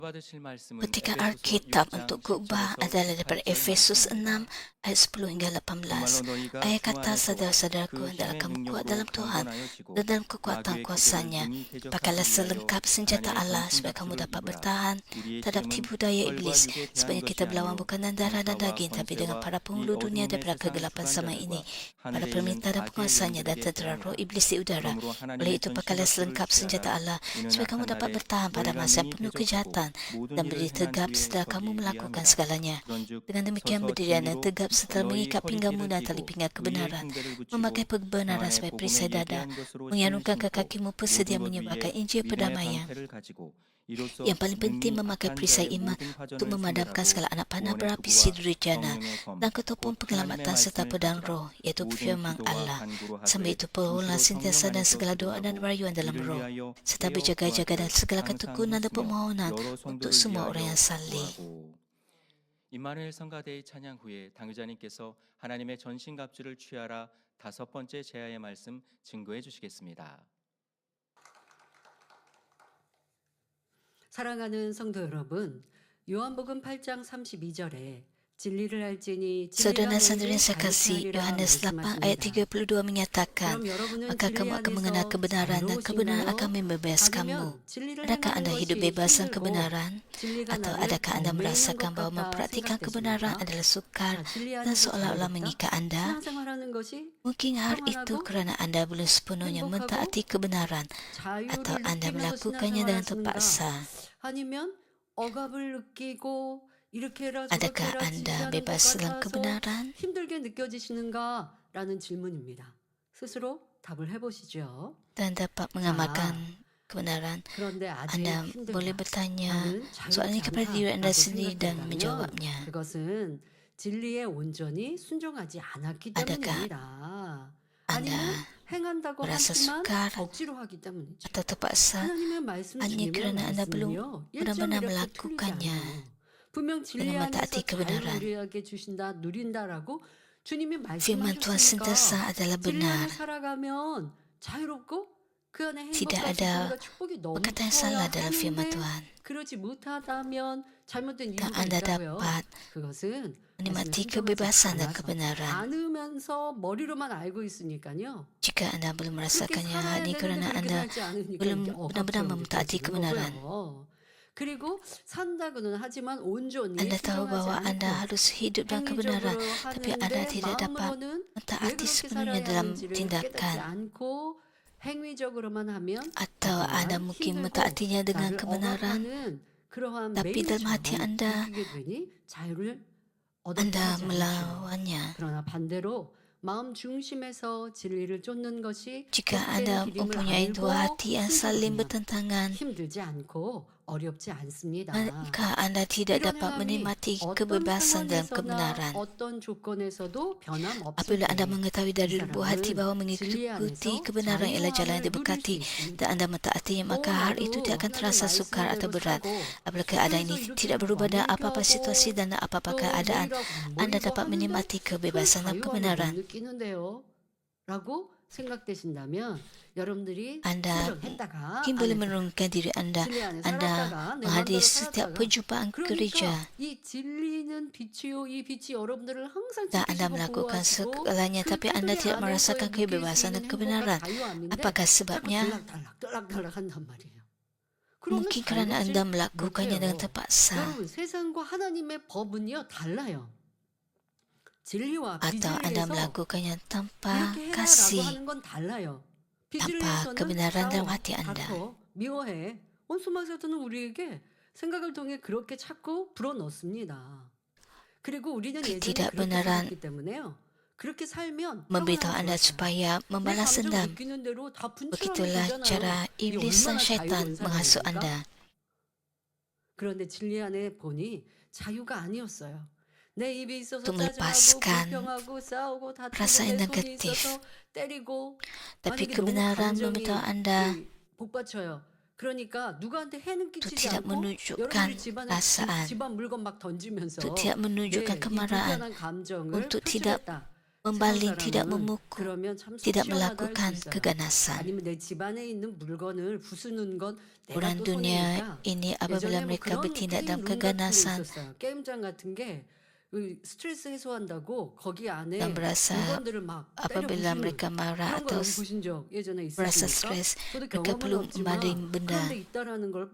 받으실 말씀은 Petikan 에베소서 Alkitab 6장 untuk khotbah 17에서 adalah daripada 18 Efesus 6 말씀입니다. ayat 10 hingga 정말로 18. 너희가 Ayat 주 kata 안에서 saudara-saudaraku 그 hendaklah 힘의 kamu kuat 능력으로 dalam Tuhan 강건하여 dan 지고 dalam kekuatan 마귀의 기적을 kuasanya. 능히 대적하기 Pakailah 위하여 selengkap senjata 하나님의 Allah 전신 supaya kamu 갑주를 dapat 입으라. bertahan 우리의 terhadap 씨름은 tipu daya 혈과 iblis. 육에 대한 Sebenarnya 것이 kita berlawan 아니요 bukan dengan darah dan 권세와 daging, tapi dengan 권세와 para 이 penghulu dunia 어두움의 daripada 세상 kegelapan zaman ini, 주관자들과 para 하늘에 있는 pemerintah dan 과지의 penguasanya dan 영들에게 tentera roh 대함이라. iblis di udara. 그러므로 Oleh 하나님의 itu, 전신 pakailah 갑주를 selengkap senjata 취하라. Allah 이는 supaya kamu 악한 dapat 날에 bertahan pada 너희가 masa 능히 penuh 대적하고 kejahatan 모든 dan 일을 berdiri 행한 tegap 뒤에 setelah kamu 서기 melakukan 위함이라. segalanya. 그런즉 Dengan demikian 서서 berdirilah 진리로 tegap setelah 너희 mengikat pinggamu 허리띠를 dan tali 띠고 pinggang 의의 kebenaran, 흉배를 붙이고 memakai kebenaran 평안의 sebagai 복음을 perisai dada, 예비한 것으로 신을 mengarungkan ke 신고 kakimu 모든 bersedia 것 menyebabkan 위에 Injil 믿음의 perdamaian. 방패를 가지고 이로써 Yang paling penting 능히 memakai 악한 perisai 자의 iman 모든 untuk 화전을 memadamkan 손대라고 segala anak panah 구원의 berapi 도구와 si durjana 성령의 dan 검 ketopong 곧 하나님의 penyelamatan serta 말씀을 pedang 가지라. roh, iaitu 모든 firman 기도와 Allah. 간구로 Sambil 하되 itu permohonan 진실로 성령 sentiasa dan 안에서 segala doa dan 기도하고 rayuan dalam 이를 roh, 위하여 serta 깨어 berjaga-jaga dan 구하기를 segala 항상 ketekunan dan 힘쓰며 permohonan 여러 untuk 성도를 semua orang 위하여 yang salih. 기도하고. 임마누엘 성가대의 찬양 후에 당회자님께서 하나님의 전신갑주를 취하라 다섯 번째 제하의 말씀 증거해 주시겠습니다. 사랑하는 성도 여러분, 요한복음 8장 32절에 진리를 알지니 Saudara 진리가 saudara 너희를 saya 자유케 kasih, 하리라 Yohanes 8 ayat 말씀하십니다. 32 menyatakan, 그럼 여러분은 maka 진리 kamu akan mengenal 안에서 kebenaran dan kebenaran akan 자유로우신가요? membebaskanmu. 아니면 진리를 Adakah 행하는 anda hidup 것이 bebas dalam 힘들고 kebenaran? 진리가 Atau 나를 adakah anda 얽매이는 merasakan 것 bahawa 같아 mempraktikkan kebenaran 생각되십니까? adalah sukar 자, 진리 dan 안에서 seolah-olah 자유롭다? mengikat anda? 신앙생활하는 것이 Mungkin hal itu 평안하고 kerana anda belum sepenuhnya 행복하고 mentaati kebenaran atau 자유를 anda 느끼면서 melakukannya 신앙생활 dengan 하시는가? terpaksa. 아니면 억압을 느끼고 이렇게 해라 저렇게 Adakah 해라 anda 지시하는 것 bebas dalam 같아서 kebenaran? 힘들게 느껴지시는가? 라는 질문입니다. 스스로 답을 해보시죠. Dan dapat 자, mengamalkan kebenaran? 그런데 아직 Anda boleh 힘들다. bertanya 나는 soalan ini 자유롭지 kepada diri anda 않다라고 sendiri dan 생각된다면 menjawabnya. 그것은 진리에 온전히 순종하지 않았기 Adakah 때문입니다. anda 아니면 행한다고 merasa 하지만 sukar 억지로 하기 때문이죠. atau terpaksa? 하나님의 말씀 Hanya 주님의 kerana anda belum 말씀은요. benar-benar 1점 1획도 틀리지 melakukannya 않아요. 분명 진리 dengan 안에서 mentaati 자유를 kebenaran. 우리에게 주신다, 누린다라고 주님이 Firman Tuhan 말씀하셨으니까 sentiasa adalah 진리 안에 benar. 살아가면 자유롭고 그 안에 Tidak 행복과 ada 기쁨과 축복이 perkataan yang 넘쳐야 salah dalam firman 하는데 Tuhan. 그러지 못하다면 잘못된 Dan 이유가 anda 있다고요. dapat 그것은 말씀을 menikmati 순종하지 kebebasan dan 않아서 kebenaran. 않으면서 머리로만 알고 있으니까요. Jika anda belum 그렇게 merasakannya, 살아야 hanya 되는데 kerana 그렇게 anda 살지 않으니까 belum 이게 benar-benar 억압처럼 mentaati 느껴지는 kebenaran. 거고요. 그리고 산다고는 하지만 온전히 Anda tahu 순종하지 bahawa anda 않고 harus hidup dalam kebenaran, 행위적으로 tapi anda 하는데 tidak dapat 마음으로는 왜 mentaati 그렇게 sepenuhnya 살아야 dalam 하는지를 깨닫지 tindakan. 않고 행위적으로만 하면 Atau anda 약간 mungkin 힘들고 mentaatinya dengan 나를 kebenaran, 억압하는 그러한 tapi dalam hati 매일처럼 anda, 느끼게 되니 자유를 얻었다 anda 하지 않죠. melawannya. 그러나 반대로 마음 중심에서 진리를 쫓는 것이 Jika 복된 anda 길임을 mempunyai dua 알고 hati yang saling 순종하면 bertentangan, 힘들지 않고 어렵지 않습니다. maka anda tidak 이런 dapat 행함이 menikmati 어떤 kebebasan dalam 상황에서나 kebenaran. 어떤 조건에서도 변함없을 Apabila anda 때 mengetahui 이 dari lubuk hati 사람은 bahawa 진리 mengikuti 안에서 kebenaran ialah jalan yang 자유함을 누릴 수 diberkati 있습니다. dan anda mentaatinya, maka hal itu 나도 tidak akan 하나님 terasa sukar atau 말씀대로 berat. 살고 Apabila keadaan 그래서 ini 이렇게 tidak berubah dalam 왕래케 apa-apa situasi 하고 dan apa-apa 또 keadaan, 모이라고 anda 모이고 dapat 하는데 menikmati 그 kebebasan dan 자유함을 못 kebenaran. 느끼는데요. 라고 생각되신다면 여러분들이 Anda 순종했다가 mungkin boleh 안에서 menurunkan diri anda, 진리 안에 anda 살았다가 내 menghadiri 마음대로 setiap 살았다가 perjumpaan gereja 그러니까 이 진리는 빛이요 이 빛이 여러분들을 항상 dan anda 지키시고 melakukan 보호하시고 segalanya, 그 tapi anda 테두리 tidak 안에서의 merasakan 느낄 수 kebebasan dan 있는 행복과 kebenaran. 자유함인데 Apakah 자꾸 sebabnya? 들락달락 한단 말이에요. 그러면 Mungkin kerana anda 자유롭지 melakukannya dengan 못해요. terpaksa. 여러분 세상과 하나님의 법은요 달라요. 진리와 Atau 비진리에서 anda melakukannya tanpa 이렇게 해라라고 kasih, 하는 건 달라요. tanpa 비진리에서는 kebenaran dalam 싸워, hati anda. 다퉈, 미워해. 원수마사도는 우리에게 생각을 통해 그렇게 자꾸 불어넣습니다. 그리고 우리는 예전에 그렇게 Ketidakbenaran 살았기 때문에요. 그렇게 살면 memberitahu anda 평안할 것 같아요. supaya 내 membalas 감정 dendam. 느끼는 대로 다 분출하면 Begitulah 되잖아요. cara 이 iblis dan 얼마나 syaitan 자유로운 menghasut 사람입니까? anda. 그런데 진리 안에 보니 자유가 아니었어요. 내 입에 있어서 Untuk 짜증하고 melepaskan 불평하고 싸우고 다투고 perasaan 내 손이 negatif. 있어서 때리고 Tapi 만약에 너무 kebenaran 감정이 memberitahu anda 복받쳐요. 그러니까 누구한테 해는 itu 끼치지 tidak 않고 menunjukkan 여러분들이 집안에 perasaan, 집안 물건 막 던지면서 untuk tidak menunjukkan 이 kemarahan, 불편한 감정을 untuk tidak 표출했다. membaling, 세상 tidak 사람은 memukul, 그러면 참 속 tidak 시원하다 할 수 melakukan 있어요. keganasan. 아니면 내 집안에 있는 물건을 부수는 건 내가 Orang 또 dunia 손해니까. ini apabila 예전에 뭐 mereka 그런 bertindak 게임 dalam 룸 같은 게 keganasan 있었어요. 게임장 같은 게 스트레스 해소한다고 거기 dan 안에 berasa 물건들을 막 때려 apabila 부수는 mereka marah 그런 거 atau 여러분 보신 적 예전에 merasa 있으십니까? stres, 저도 mereka 경험은 perlu 없지만 membaling benda. 그런 데 있다라는 걸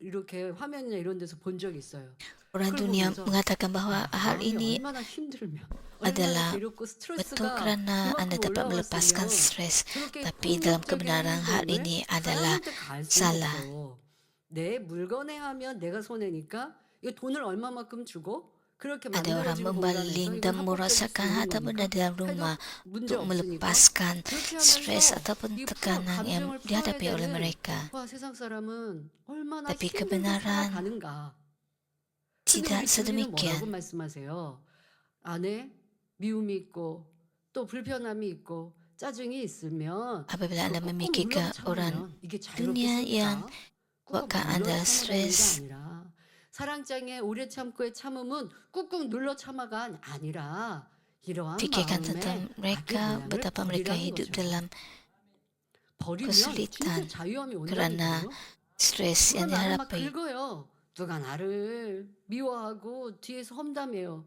이렇게 화면이나 이런 데서 본 적이 있어요. Orang 그걸 dunia 보면서 mengatakan bahwa hal 마음이 ini 얼마나 힘들면 얼마나 adalah 괴롭고 betul 스트레스가 kerana Anda 그만큼 dapat melepaskan 올라왔으면 stres, 저렇게 tapi dalam 폭력적인 kebenaran hal 행동을 ini adalah 사람한테 가할 수는 salah. 없어. 내 물건에 하면 내가 손해니까 이거 돈을 얼마만큼 주고 그렇게 Ada orang 만들어진 공간에서 membaling 이걸 dan 합법적일 수 merosakkan 있는 harta benda 거니까 dalam 해도 rumah 문제 untuk 없으니까 melepaskan 그렇게 stres 하면서 ataupun 이 tekanan yang 감정을 풀어야 dihadapi oleh 되는 mereka. 와 세상 사람은 얼마나 Tapi 힘들게 kebenaran 살아가는가. 근데 tidak 우리 주님은 뭐라고 sedemikian. 말씀하세요? 안에 미움이 있고 또 불편함이 있고 짜증이 있으면 Apabila 그거 Anda 꾹꾹 memikirkan 눌러서 orang 참으면 이게 dunia yang 자유롭겠습니까? 꾹꾹 buatkan Anda 눌러 참으라는 얘기가 stres, 아니라 사랑장에 오래 참고의 참음은 꾹꾹 눌러 참아가 아니라 이러한 fikirkan 마음의 tentang 악의 mereka, 모양을 betapa mereka 버리라는 hidup 거죠. dalam 버리면 진짜 kesulitan 자유함이 kerana 온다니까요. stres 누가 yang 나를 막 dihadapi. 긁어요. 누가 나를 미워하고 뒤에서 험담해요.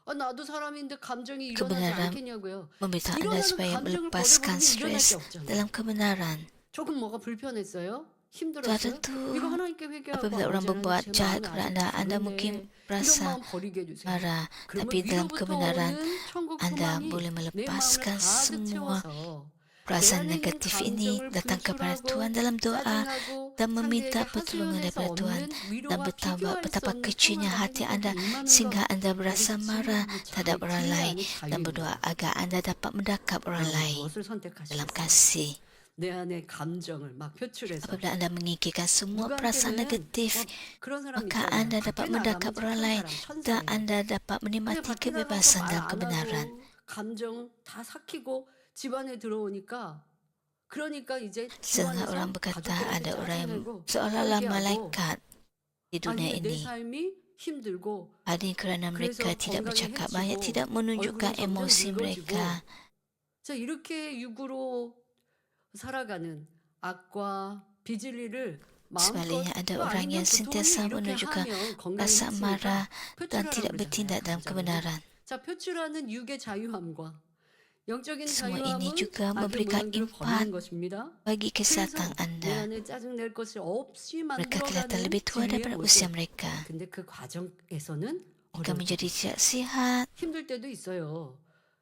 나도 사람인데 감정이 일어나지 Kebenaran 않겠냐고요. memberitahu Anda 일어나는 supaya 감정을 melepaskan 버려버리면 일어날 게 stres 없잖아요. dalam kebenaran. 조금 뭐가 불편했어요? Sudah 힘들었어요? tentu 이거 하나님께 회개하고 apabila orang 아버지 하나님 berbuat 제 jahat 마음이 kepada 아직 Anda 다른데 mungkin 이런 merasa 마음 버리게 해주세요. marah, 그러면 tapi dalam 위로부터 kebenaran 오는 천국 Anda 소망이 boleh 내 마음을 melepaskan 가득 semua 채워서 내 perasaan 안에 있는 negatif ini 감정을 datang kepada 분출하고 Tuhan dalam doa 짜증하고 dan meminta 상대에게 pertolongan 하소연해서 daripada Tuhan 얻는 dan 위로와 betapa 비교할 수 betapa 없는 kecilnya 평화가 hati 행복이 Anda 임하는 sehingga 것. Anda 이것이 berasa marah 진리의 terhadap orang 진리 lain 아닌 dan berdoa 자유입니다. agar Anda dapat mendekap orang 여러분 lain 무엇을 dalam 선택하시겠어요? kasih. 내 안에 감정을 막 표출해서 Apabila Anda mengikirkan semua perasaan 누구한테는 negatif, 그런 사람 maka 있잖아요. Anda 밖에 dapat 나가면 mendekap orang 착한 lain 사람, dan 천사예요. Anda dapat 근데 menikmati 밖에 나가서 kebebasan 말 dan 안 kebenaran. 하고 감정 다 삭히고 집안에 들어오니까 그러니까 이제 Setengah 집안에서 orang berkata 가족들한테 ada orang yang 짜증내고 seolah-olah 회개하고 malaikat di dunia 아니 내 ini. 삶이 힘들고 Adil kerana mereka 그래서 tidak 건강이 bercakap banyak, 해치고 tidak menunjukkan 얼굴은 점점 emosi 늙어지고 mereka. 자 이렇게 육으로 살아가는 악과 비질리를 마음껏 Sebaliknya ada 또 orang 아니면 yang sentiasa 도통이 이렇게 menunjukkan 하면 건강이 rasa 해치니까 marah dan 표출하라고 tidak 그러잖아요. bertindak dalam 감정을. kebenaran. 자 표출하는 육의 자유함과 영적인 Semua ini 자유함은 juga 악의 memberikan 모양들을 impan 버리는 것입니다. bagi 그래서 kesehatan 내 Anda. 안에 짜증낼 것이 없이 Mereka kelihatan 만들어가는 lebih tua 진리의 daripada 모습. usia mereka. 근데 그 과정에서는 Mereka 어려울 menjadi 때도 있어요. tidak sihat 힘들 때도 있어요.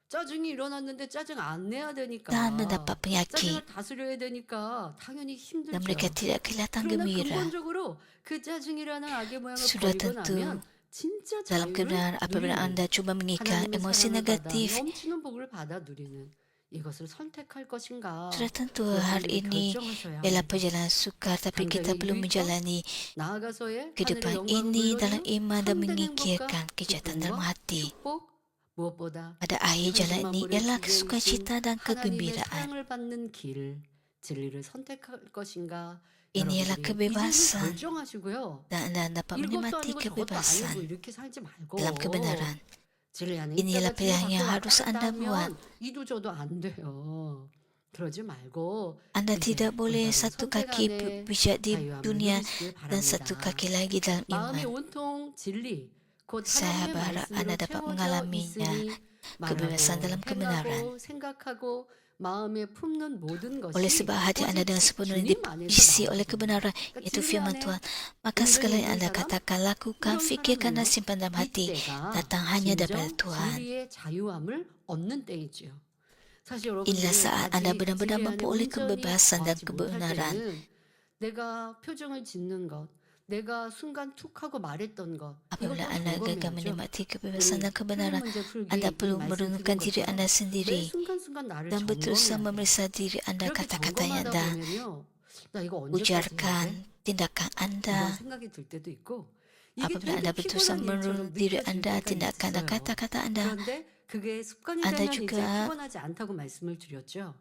짜증이 일어났는데 짜증 안 내야 되니까 dan mendapat penyakit 짜증을 다스려야 되니까 당연히 dan mereka 힘들죠. tidak kelihatan 그러나 gembira. 근본적으로 그 짜증이라는 악의 모양을 Sudah 버리고 tentu 나면 진짜 dalam 자유를 kebenaran apabila 누리는 Anda cuba mengikat 하나님의 emosi 사랑을 받아 negatif, 넘치는 복을 받아 누리는 이것을 선택할 것인가 sudah tentu hal 여러분들이 ini 결정하셔야 ialah 합니다. perjalanan sukar, tapi kita 당장의 perlu 유익과 menjalani 나아가서의 하늘의 kehidupan 영광을 ini dalam 물려주는 iman dan 참된 행복과 mengikirkan kejahatan dalam 기쁨과 hati. 축복 무엇보다 Pada akhir jalan ini 천지만물의 ialah 주제이신 sukacita dan 하나님의 kegembiraan. 사랑을 받는 길 진리를 선택할 것인가 Ini ialah 여러분들이 이제는 kebebasan 결정하시고요. dan Anda dapat 이것도 menikmati 아니고 저것도 아니고 kebebasan 이렇게 살지 말고 dalam kebenaran. 진리 안에 Inilah 있다가 pilihan 진리 yang 밖에 harus 왔다 Anda 갔다 buat. 하면 이도 저도 안 돼요. 그러지 말고 Anda 이제 tidak boleh 올바른 satu 선택 kaki 안에 pijak di 자유함을 dunia 누리시길 dan satu 바랍니다. kaki lagi dalam 마음이 iman. 온통 진리 곧 Saya 하나님의 berharap 말씀으로 Anda dapat 채워져 mengalaminya, 있으니 kebebasan 말하고 dalam kebenaran. 행하고 생각하고 마음에 품는 모든 Oleh 것이 sebab hati Anda 오직 dengan sepenuhnya 주님 안에서 diisi oleh 나오고 kebenaran, 그러니까 iaitu 진리 firman 안에 Tuhan, maka 은근히 segala yang 있는 Anda 사람 katakan, lakukan, 이런 fikirkan dan 사람은요 simpan dalam hati, 이때가 datang hanya daripada 진정 Tuhan. 진리의 자유함을 얻는 때이지요. 사실 Inilah 여러분들이 saat Anda 아직 benar-benar 진리 안에 memperoleh 온전히 kebebasan dan 거하지 못할 kebenaran. 때는 내가 표정을 짓는 것, 내가 순간 툭 하고 말했던 것 Apabila 이것도 Anda gagal 점검해야죠. menikmati kebebasan dan 표현 kebenaran, 문제 풀기 Anda perlu 말씀 merenungkan 드린 diri 것처럼 Anda 매 sendiri 순간순간 나를 dan berusaha 점검해야 돼요. memeriksa diri Anda 그렇게 kata-kata yang 점검하다 Anda 보면요, 나 이거 언제까지 해야 ujarkan, 돼? tindakan 이런 Anda. 생각이 들 때도 있고 이게 Apabila 되게 Anda berusaha 피곤한 일처럼 merenung diri 느껴질 Anda, 때가 tindakan dan 있어요. kata-kata Anda, 그런데 그게 습관이 Anda 되면 이제 juga 피곤하지 않다고 말씀을 드렸죠.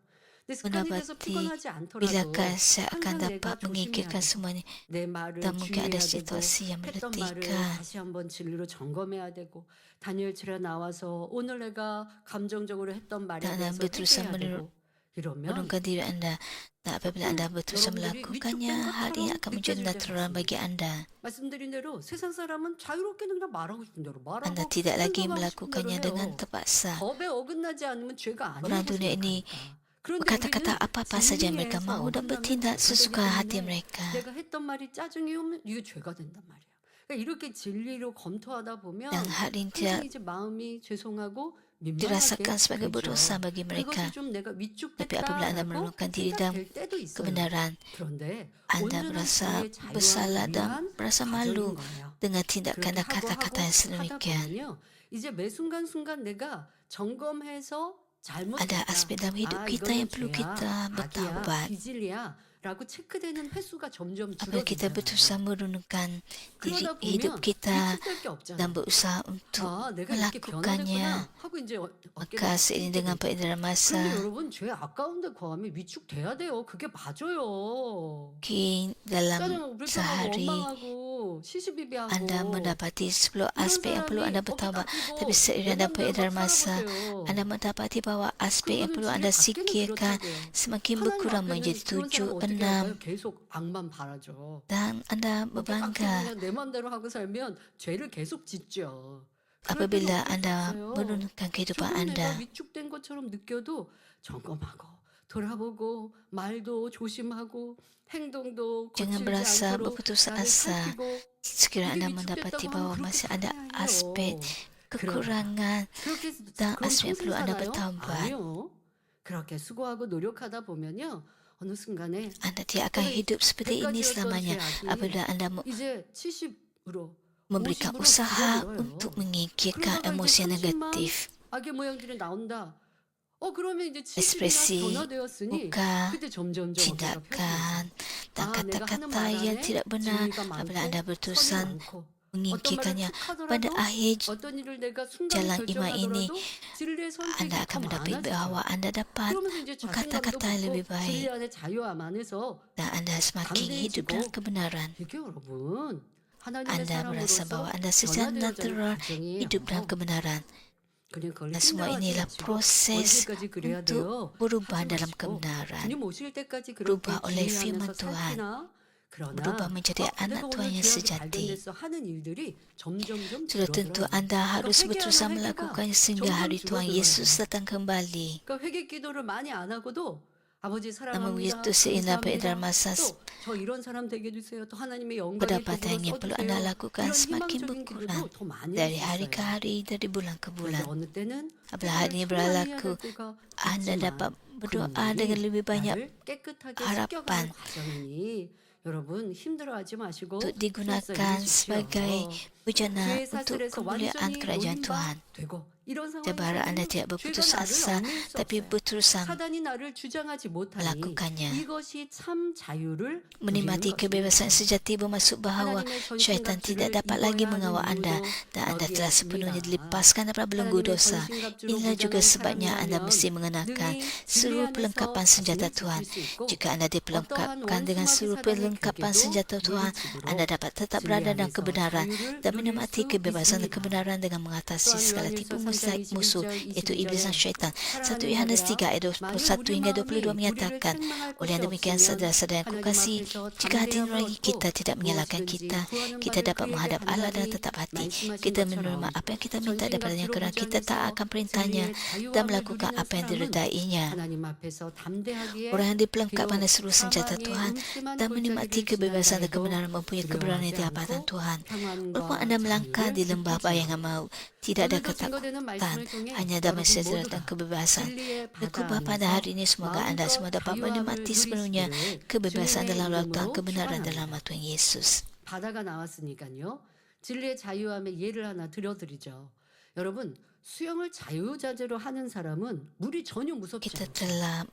근데 습관이 돼서 Menapati 피곤하지 않더라도 bilakah saya akan 항상 내가 dapat 조심해야 mengikirkan 되고 semuanya. 내 말을 Tak mungkin 주의해야 ada 되고 situasi yang 했던 말을 meletihkan. 다시 한번 진리로 점검해야 되고 다니엘처럼 나와서 오늘 내가 감정적으로 했던 말에 Tak anda 대해서 berusaha 회개해야 되고 이러면 menurunkan diri anda. Tak apabila anda berusaha 여러분들이 melakukannya, 위축된 hal ini 것처럼 akan menjadi 느껴질 때가 natural 있습니다. bagi anda. 말씀드린 대로 세상 사람은 자유롭게 그냥 말하고 싶은 대로 Anda 말하고 tidak lagi 생각하고 싶은 대로 melakukannya dengan 해요. terpaksa. 법에 어긋나지 않으면 죄가 Orang 아니라고 dunia ini 생각하니까. 그런데 berkata-kata 우리는 apa-apa saja yang mereka 진리에서 mahu dan 어긋나면 bertindak 죄가 되기 sesuka hati 때문에 mereka. 내가 했던 말이 짜증이 오면 이게 죄가 된단 말이에요. 그러니까 이렇게 진리로 검토하다 보면 Dan hal ini 항상 tidak 이제 마음이 죄송하고 dirasakan 민망하게 sebagai 되죠. berdosa bagi mereka. 그것이 좀 내가 Tapi apabila anda 위축됐다라고 menurunkan diri dalam 생각될 때도 있어요. kebenaran, 그런데 anda 온전한 merasa 진리의 자유함을 bersalah dan 위한 merasa 과정인 malu 거예요. dengan tindakan 그렇게 dan 하고 kata-kata yang 하다 sedemikian. 보면요. 이제 매 순간순간 내가 점검해서 Ada 잘못했다. aspek dalam hidup 아, kita 이거는 yang perlu 죄야, kita 악이야, bertaubat. 비질이야 라고 체크되는 횟수가 점점 Apabila kita berusaha 줄어들잖아요. menurunkan diri 그러다 hidup 보면 kita 위축될 게 없잖아요. dan berusaha untuk 아, 내가 이렇게 melakukannya, 변화됐구나 하고 이제 어깨가 maka seiring dengan 펴지게 peredaran 그런데 masa, 여러분 죄 아까운데 거하면 위축돼야 돼요. 그게 맞아요. mungkin dalam 짜증나고 불평하고 sehari 원망하고 시시비비하고 anda mendapati 10 이런 aspek yang perlu 사람이 anda 어깨 bertaubat. 깎이고 Tapi 내 seiring dengan 맘대로 막 peredaran masa, 살아보세요. anda mendapati bahwa aspek yang 그거는 perlu 지혜 anda 밖에는 sikirkan 그렇다고요. semakin 하나님 berkurang 앞에는 menjadi 그런 사람 7, 어떻게 6, 할까요? 계속 악만 바라죠. dan anda 어깨 깎이고 berbangga 그냥 내 맘대로 하고 살면 죄를 계속 짓죠. 그럴 때는 apabila 어쩔 수 anda 없어요. menurunkan kehidupan 조금 내가 anda. 위축된 것처럼 느껴도 점검하고 돌아보고 말도 조심하고 행동도 Jangan 거칠지 berasa 않도록 berputus 나를 asa 살피고 sekiranya 이게 anda mendapati 위축됐다고 하면 bahwa 그렇게 masih ada 살아야 aspek 해요. 그러나 kekurangan 그렇게 dan 그럼 aspek yang 평생 perlu anda 사나요? bertaubat. 아니요. 그렇게 수고하고 노력하다 보면요. 어느 순간에 Anda tidak akan 내가 hidup seperti ini 100가지였던 selamanya 죄악이 apabila anda 이제 70으로 memberikan 50으로 usaha 줄어들어요. untuk menyingkirkan 그러다가 emosi 이제 yang 30만 negatif. 악의 모양들이 나온다. 그러면 이제 70이나 Ekspresi 변화되었으니 muka, 그때 점점점 어깨가 tindakan, 펴지면서 dan 아, 내가 하는 kata-kata 말 yang 안에 tidak benar 진리가 apabila 많고 anda 선이 berterusan 많고 어떤 말을 menyingkirkannya. Pada 툭하더라도 akhir 어떤 일을 내가 순간에 jalan iman ini, 결정하더라도 진리의 선택이 anda 더 akan mendapati bahwa 많아지죠. anda dapat 그러면서 이제 자신감도 berkata-kata yang 붙고 lebih 진리 baik 안의 자유함 안에서 dan anda semakin hidup dalam 담대해지고 kebenaran. 이게 여러분 하나님의 Anda merasa 사람으로서 bahwa anda secara 변화되어지는 natural 과정이에요. hidup dalam kebenaran. 그냥 그걸 Dan semua 힘들어하지 inilah 마시고 proses 언제까지 그래야 untuk 돼요? berubah 하지 dalam 마시고 kebenaran. 주님 오실 때까지 그렇게 berubah oleh 주의하면서 firman Tuhan, 살피나 그러나 berubah menjadi 내가 anak 오늘 Tuhan yang 죄악이 sejati. 발견됐어 하는 일들이 점점점 Sudah tentu 줄어들어요. anda harus 회개하면 berusaha 회개가 melakukannya sehingga 점점 hari Tuhan 줄어들어요. Yesus datang kembali. 그러니까 회개 기도를 많이 안 하고도 아버지 Namun 사랑합니다. begitu seiring peredaran 감사합니다. masa, 또 저 이런 사람 되게 해주세요. 또 하나님의 영광의 pendapatan 도구로 yang perlu anda 써주세요. lakukan 이런 semakin 희망적인 berkurang 기도도 더 많이 dari 할 수 hari ke 있어요. hari, dari bulan ke 그런데 bulan. 어느 때는 Apabila hal 회개를 ini 충만히 해야 berlaku, 될 때가 anda 있지만 dapat 그 berdoa dengan 눈물이 lebih banyak 나를 깨끗하게 harapan 씻겨가는 과정이니 여러분 힘들어하지 마시고 untuk 힘써 digunakan 이기십시오. sebagai bejana 죄의 untuk 사슬에서 kemuliaan 완전히 kerajaan Tuhan. 놀림바 되고 이런 Sebarang anda 상황에서는 tidak 죄가 berputus 나를 asa, 얽매일 수 tapi 없어요. berterusan 사단이 나를 주장하지 못하니 melakukannya. 이것이 참 자유를 누리는 Menikmati kebebasan 것입니다. sejati bermaksud bahawa 하나님의 syaitan tidak 전신갑주를 dapat lagi 입어야 mengawal 하는 anda 이유도 dan anda 여기에 telah sepenuhnya 있습니다. dilepaskan daripada belenggu 하나님의 dosa. 전신갑주로 Inilah juga 무장한 sebabnya anda 사람이라면 mesti mengenakan 능히 seluruh 진리 perlengkapan 안에서 senjata 자신을 Tuhan. 지킬 수 있고 Jika anda 어떠한 diperlengkapkan dengan 원수마귀 seluruh 사단의 perlengkapan 괴계도 senjata Tuhan, anda 물리치도록 dapat tetap 진리 berada dalam 안에서 kebenaran 자유를 dan 누릴 menikmati 수 kebebasan dan 있습니다. kebenaran dengan mengatasi 또한 segala 요한일서 tipu 3장 musuh, 21절 iaitu iblis dan 22절에 syaitan. 1 사랑하는 Yohanes 자들아 3 ayat 만일 21 우리 hingga 22 마음이 우리를 menyatakan, 책망할 oleh 것이 yang demikian 없으면 saudara-saudara yang 하나님 kukasihi, 앞에서 jika hati 담대함을 nurani 얻고 kita tidak menyalahkan 무엇이든지 kita, 구하는 kita 바를 dapat 그에게 menghadap Allah dengan 간단히 tetap hati. 말씀하신 Kita menerima 것처럼 apa yang kita minta daripadanya kerana kita 전신갑주로 tak 무장해서 akan perintahnya 진리의 dan 자유함을 melakukan 누리는 apa yang 사람은 diredainya. 하나님 앞에서 담대하기에 Orang yang diperlengkapkan 비록 dengan seluruh senjata 사망의 Tuhan 음침한 dan menikmati 골짜기를 kebebasan dan 지나다 kebenaran 해도 mempunyai keberanian di 두려워하지 hadapan 않고 Tuhan. Walaupun 평안과 anda melangkah di 자유를 lembah 느끼죠. bayangan maut, tidak ada 오늘도 증거되는 ketakutan, 말씀을 통해 hanya damai 여러분 sejahtera dan 모두가 kebebasan. 진리의 바다 Berkhutbah pada 안에서 hari ini semoga anda semua 마음껏 dapat 자유함을 menikmati sepenuhnya 누리시기를 kebebasan 주님의 dalam laut Tuhan, 이름으로 kebenaran dalam 축원합니다. nama Tuhan Yesus. 바다가 나왔으니까요. 진리의 자유함의 예를 하나 들어드리죠. 여러분 수영을 자유자재로 하는 사람은 물이 전혀 무섭지 Kita 않죠. telah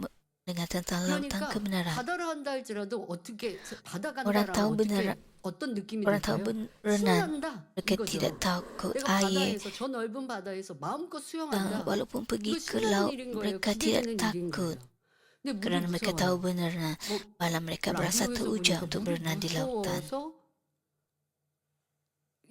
dengar tentang lautan 그러니까 kebenaran. 바다를 한다 할지라도 어떻게 바다 Orang 간다라면 tahu 어떻게 benar, 어떤 느낌이 orang tahu 들까요? berenang, 수영한다 mereka 이거죠. tidak takut 내가 air. 바다에서 저 넓은 바다에서 마음껏 수영한다. Walaupun pergi 이거 ke 신나는 laut, 일인 거예요. mereka tidak 기대되는 일인 takut. 거예요. 근데 물이 Kerana mereka tahu 무서워요. benar 뭐 malah mereka berasa 라디오에서 teruja 보니까 untuk 물이 berenang di lautan. 무서워서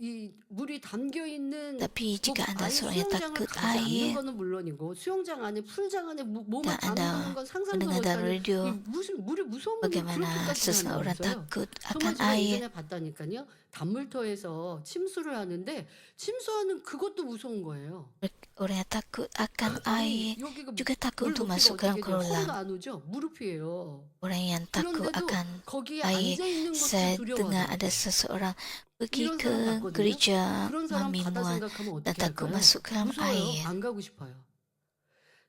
이 물이 담겨 있는 Tapi 뭐 jika anda 아예 seorang yang 수영장을 takut 가지 않는 air 거는 물론이고 수영장 안에 풀장 안에 몸을 dan anda 담그는 건 상상도 mendengar dalam 못하는 radio 이 무슨 물이 무서운 물이 bagaimana 그렇게까지 seseorang 나왔어요. takut 정말 akan 제가 air 예전에 봤다니까요. 단물터에서 침수를 하는데 침수하는 그것도 무서운 거예요. orang yang takut akan 아니 air 여기가 juga takut 물 untuk 높이가 masuk ke dalam 어떻게 돼요? 허리가 kolam. 안 오죠? 무릎이에요. Orang yang takut 그런데도 akan 거기에 air, 앉아 있는 것도 saya dengar 두려워하더라고요. ada seseorang pergi 이런 ke 사람 봤거든요. gereja 그런 사람 Mami 바다 Muan 생각하면 dan 어떻게 takut 할까요? masuk ke dalam 무서워요. air. 안 가고 싶어요.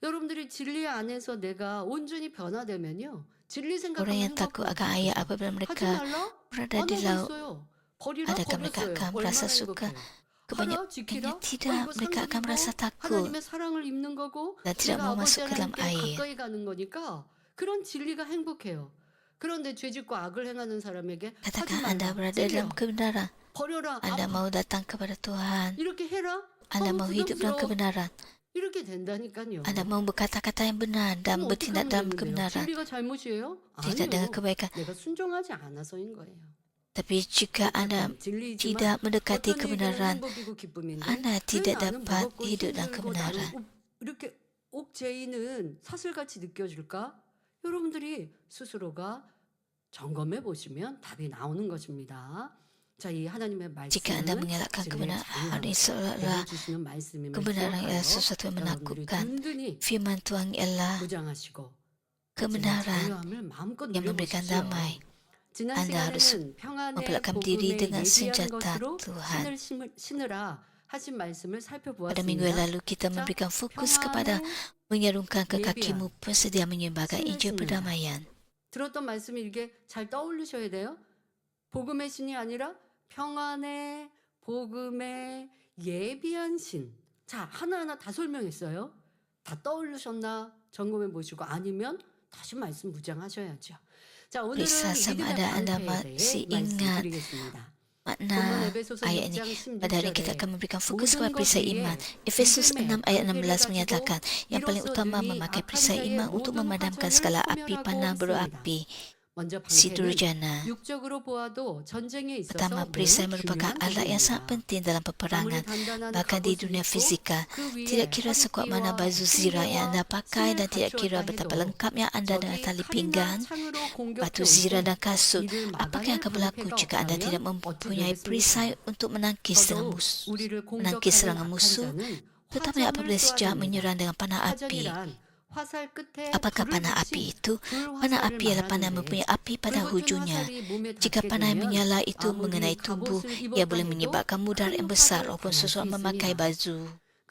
여러분들이 진리 안에서 내가 온전히 변화되면요. 진리 생각하면 Orang yang takut 행복하고 akan air 기쁘죠. apabila 하지 mereka 말라? berada 안 di 하고 laut, 있어요. 버리라? adakah mereka 버렸어요. akan merasa 얼마나 suka? 행복해요. Kebanyakannya 하라? 지키라? tidak, 이거 mereka akan 상급이고 merasa takut 하나님의 사랑을 입는 거고 dan tidak 내가 mau 아버지 masuk ke dalam 하나님께 air. 가까이 가는 거니까 그런 진리가 행복해요. 그런데 죄짓고 악을 행하는 사람에게 하지 Katakan anda 말라. berada 찔려. dalam kebenaran, 버려라. anda 아파. mau datang kepada Tuhan, 이렇게 해라. anda mau hidup dalam 부담스러워. kebenaran, 이렇게 된다니까요. anda mau berkata-kata yang benar dan 그럼 어떻게 bertindak 하면 dalam 되는데요? kebenaran, 진리가 잘못이에요? tidak dengan 아니요. kebaikan. 내가 순종하지 않아서인 거예요. Tapi jika anda 진리지만 tidak mendekati 어떤 이에게는 kebenaran, 행복이고 기쁨인데 anda 왜 tidak 나는 dapat 무겁고 hidup dalam 힘들고 나는 kebenaran. 이렇게 옥죄이는 사슬같이 느껴질까? 여러분들이 스스로가 점검해 보시면 답이 나오는 것입니다. 자, 이 하나님의 Jika anda 말씀은 mengelakkan 진리의 kebenaran, 자유함, ini seolah-olah 내려주시는 말씀임을 kebenaran ialah 기억하여 sesuatu yang 여러분들이 menakutkan. 든든히 Firman Tuhan ialah 무장하시고 kebenaran 자유함을 마음껏 yang memberikan 누려보십시오. damai. 지난 Anda harus 시간에는 평안의 Mempelakkan diri 복음에 dengan 예비한 senjata 것으로 Tuhan. 신을 신으라 하신 말씀을 Pada minggu yang 살펴보았습니다. lalu kita 자, memberikan fokus kepada 평안의 menyarungkan ke 예비한 kakimu bersedia menyembahkan 신을 Injil 신는다. perdamaian. 들었던 말씀이 이게 잘 떠올리셔야 돼요. 복음의 신이 아니라 평안의 복음의 예비한 신. 자, 하나하나 다 설명했어요. 다 떠올리셨나 점검해 보시고 아니면 다시 말씀 무장하셔야죠. 자, 오늘은 Periksa sama 믿음의 ada anda 방패에 masih 대해 ingat 말씀드리겠습니다. makna 본문 에베소서 ayat ini. 6장 Pada hari ini kita 16절에 akan memberikan fokus 모든 kepada 것 perisai 위에 iman. Efesus 믿음의 6 ayat 16 방패를 menyatakan yang paling 이로써 utama 능히 memakai 악한 perisai 자의 iman untuk 모든 memadamkan 화전을 segala api 소멸하고 panah 있습니다. berapi 먼저 si 방패는 durjana. 육적으로 보아도 전쟁에 있어서 Pertama, perisai 매우 merupakan 중요한 alat yang sangat 도구입니다. penting dalam 아무리 peperangan. 단단한 Bahkan di 갑옷을 dunia 입고 fizikal, 그 위에 tidak kira sekuat mana 허리띠와 baju zirah yang anda 흰모와 pakai dan 신을 tidak kira 갖추었다 betapa 해도 lengkapnya anda dengan 적이 tali 칼이나 pinggang, 창으로 공격해 batu 올 zirah 때 dan kasut. 이를 Apa yang 막아낼 akan berlaku 방패가 jika anda tidak 없다면 어떻게 mempunyai 되겠습니까? perisai untuk menangkis 더더욱 musuh, 우리를 menangkis 공격하는 serangan 악한 musuh, 자는 terutama apabila si jahat 화전을 menyerang dengan panah api. 화전이란 화살 끝에 Apakah 불을 panah api 붙인 itu? Panah 불화살을 api ialah panah yang 말하는데 mempunyai api pada 불 붙은 hujungnya. 화살이 몸에 Jika 닿게 panah yang 되면 menyala itu 아무리 mengenai tubuh, 갑옷을 ia 입었다 boleh 해도 menyebabkan mudar yang 큰 besar 화살을 walaupun 당할 수 seseorang memakai 있습니다. baju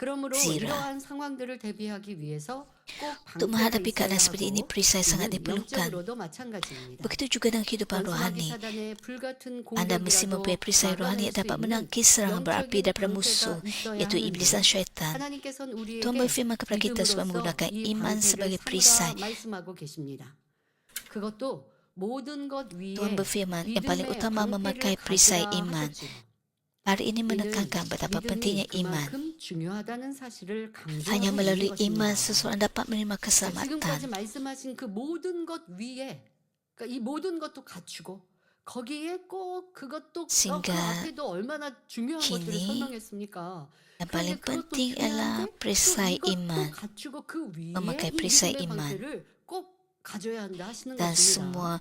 그러므로 zirah. 이러한 상황들을 대비하기 위해서 꼭 Untuk 방패가 menghadapi 있어야 keadaan seperti ini, 하고 perisai sangat 이는 diperlukan. 영적으로도 마찬가지입니다. Begitu juga dengan kehidupan 원수마귀 rohani. 사단의 불같은 Anda mesti 공격이라도 mempunyai perisai rohani 막아낼 yang 수 dapat 있는 menangkis serangan berapi 영적인 daripada 방패가 musuh, 있어야 yaitu iblis dan 하는데 syaitan. 하나님께서는 우리에게 Tuhan berfirman kepada kita supaya 믿음으로써 menggunakan 이 iman 방패를 sebagai 삼으라 perisai. 말씀하고 계십니다. 그것도 모든 것 위에 Tuhan berfirman yang paling 믿음의 utama memakai 방패를 perisai 가지라 iman. 하셨지요. Hari ini 이는 menekankan betapa pentingnya 믿음이 iman. 그만큼 중요하다는 사실을 Hanya 강조하고 melalui 있는 iman 것입니다. seseorang dapat menerima 자, 지금까지 keselamatan. 말씀하신 그 모든 것 위에 그러니까 이 모든 것도 갖추고 거기에 꼭 그것도 그 Sehingga 앞에도 얼마나 중요한 것들을 kini 설명했습니까? Yang 그런데 paling 그것도 penting ialah 중요한데 또 perisai 이것도 iman. 갖추고 그 위에 Memakai 이 perisai 믿음의 iman. 방패를 꼭 가져야 한다 하시는 Dan 것입니다. semua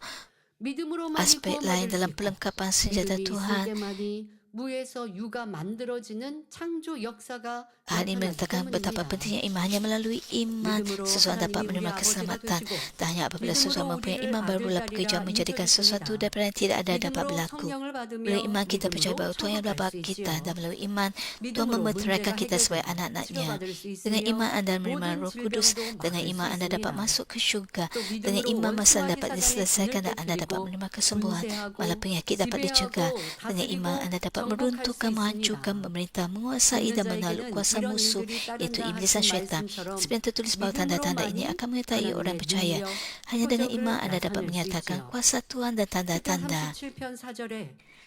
믿음으로만이 aspek lain 구원받을 수 dalam 있고 perlengkapan senjata 믿음이 Tuhan. 있을때만이 무에서 유가 만들어지는 창조 역사가 Hari ini 나타나기 menyatakan betapa 때문입니다. pentingnya iman. Hanya melalui iman 믿음으로 seseorang dapat 하나님이 우리 menerima 아버지가 keselamatan. 되시고 Dan hanya apabila 믿음으로 seseorang mempunyai 우리를 iman barulah 아들, pekerjaan 딸이라 menjadikan sesuatu 인정했습니다. daripada yang tidak ada dapat 믿음으로 berlaku. 성령을 받으며 Melalui iman kita percaya 믿음으로 bahawa Tuhan yang 천국 bapa 갈 수 kita 있지요. dan melalui iman Tuhan 믿음으로 memeteraikan 문제가 kita sebagai 해결되고 anak-anaknya. 치료받을 수 Dengan 있으며 iman anda menerima 모든 Roh Kudus. 질병도 Dengan 막을 수 iman anda dapat 있습니다. masuk ke syurga. 또 Dengan 믿음으로 iman masalah 원수마귀 dapat 사단의 diselesaikan 진을 dan anda dapat 깨뜨리고 menerima kesembuhan. 분쇄하고 Malah penyakit dapat dicegah. 지배하고 Dengan iman 다스리고 anda dapat dapat meruntuhkan, menghancurkan pemerintah, menguasai dan menakluk kuasa musuh iaitu iblis dan syaitan. Seperti yang tertulis bahawa tanda-tanda ini akan menyertai orang percaya. Hanya dengan iman anda dapat menyatakan kuasa Tuhan dan tanda-tanda.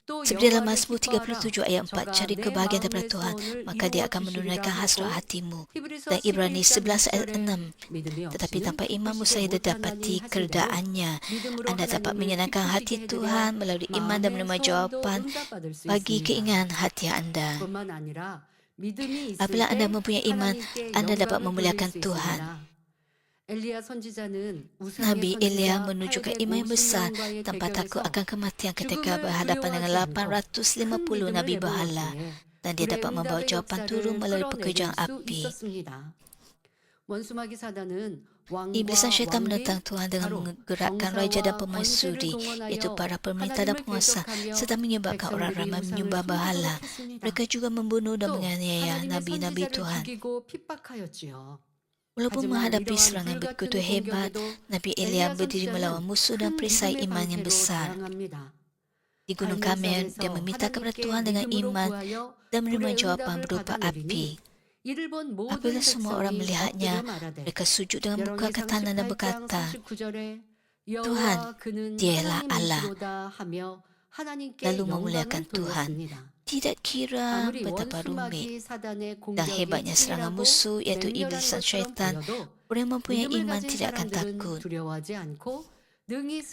Seperti dalam Mazmur 37 ayat 4, cari kebahagiaan daripada Tuhan, maka dia akan menunaikan hasrat hatimu. Dan Ibrani 11 ayat 6, tetapi tanpa iman mustahil didapati keredaannya. Anda dapat menyenangkan hati Tuhan melalui iman dan menerima jawapan bagi keinginan hati anda. Apabila anda mempunyai iman, anda dapat memuliakan Tuhan. Nabi Elia menunjukkan iman yang besar tanpa takut akan kematian ketika berhadapan dengan 850 Nabi berhala, dan dia dapat membawa jawapan turun melalui pekerjaan api. Iblis dan syaitan menentang Tuhan dengan menggerakkan raja dan pemaisuri, iaitu para pemerintah dan penguasa, serta menyebabkan orang ramai menyembah berhala. Mereka juga membunuh dan menganiaya nabi-nabi Tuhan. Walaupun menghadapi serangan begitu hebat, Nabi Elia berdiri melawan musuh dan perisai iman yang besar. Di Gunung Karmel, dia meminta kepada Tuhan dengan iman dan menerima jawapan berupa api. Apabila semua orang melihatnya, mereka sujud dengan muka ke tanah dan berkata, Tuhan, dialah Allah. Lalu memuliakan Tuhan. Tidak kira betapa rumit dan hebatnya serangan musuh iaitu iblis dan syaitan, orang yang mempunyai iman tidak akan takut.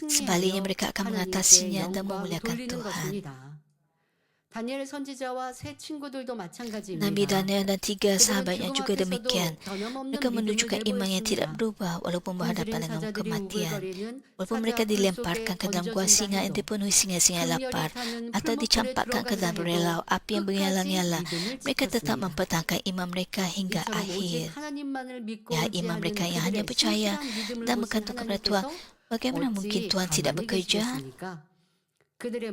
Sebaliknya mereka akan mengatasinya dan memuliakan Tuhan. Nabi Daniel dan 3 sahabatnya juga demikian. Mereka menunjukkan iman yang tidak berubah walaupun berhadapan dengan kematian. Walaupun mereka dilemparkan ke dalam gua singa yang dipenuhi singa-singa lapar atau dicampakkan ke dalam relau api yang menyala-nyala, mereka tetap mempertahankan iman mereka hingga akhir. Ya, iman mereka yang hanya percaya dan bergantung kepada Tuhan. Bagaimana mungkin Tuhan tidak bekerja? Tuhan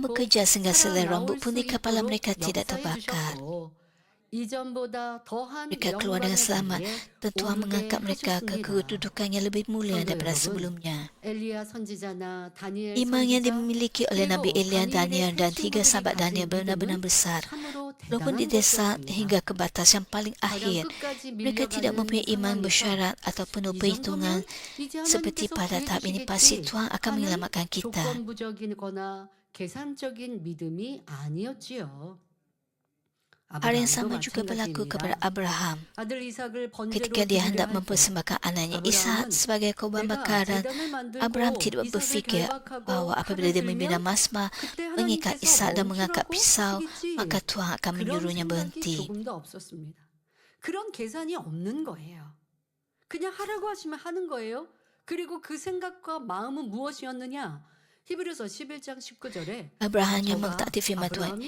bekerja sehingga selai rambut pun di kepala mereka tidak terbakar. Mereka keluar dengan selamat dan Tuhan mengangkat mereka ke kedudukan yang lebih mulia daripada sebelumnya. Iman yang dimiliki oleh Nabi Elia, Daniel dan 3 sahabat Daniel benar-benar besar. Walaupun didesak hingga ke batas yang paling akhir, mereka tidak mempunyai iman bersyarat atau penuh perhitungan. Seperti pada tahap ini, pasti Tuhan akan menyelamatkan kita. Hal yang sama juga berlaku kepada Abraham. Ketika dia hendak mempersembahkan anaknya Ishak sebagai korban bakaran, Abraham tidak berfikir bahawa apabila dia membina mazbah, mengikat Ishak dan mengangkat pisau, maka Tuhan akan menyuruhnya berhenti. 그런 계산이 없는 거예요. 그냥 하라고 하시면 하는 거예요. 그리고 그 생각과 마음은 무엇이었느냐? 히브리서 11장 19절에 Abraham yang mengtaati firman Tuhan.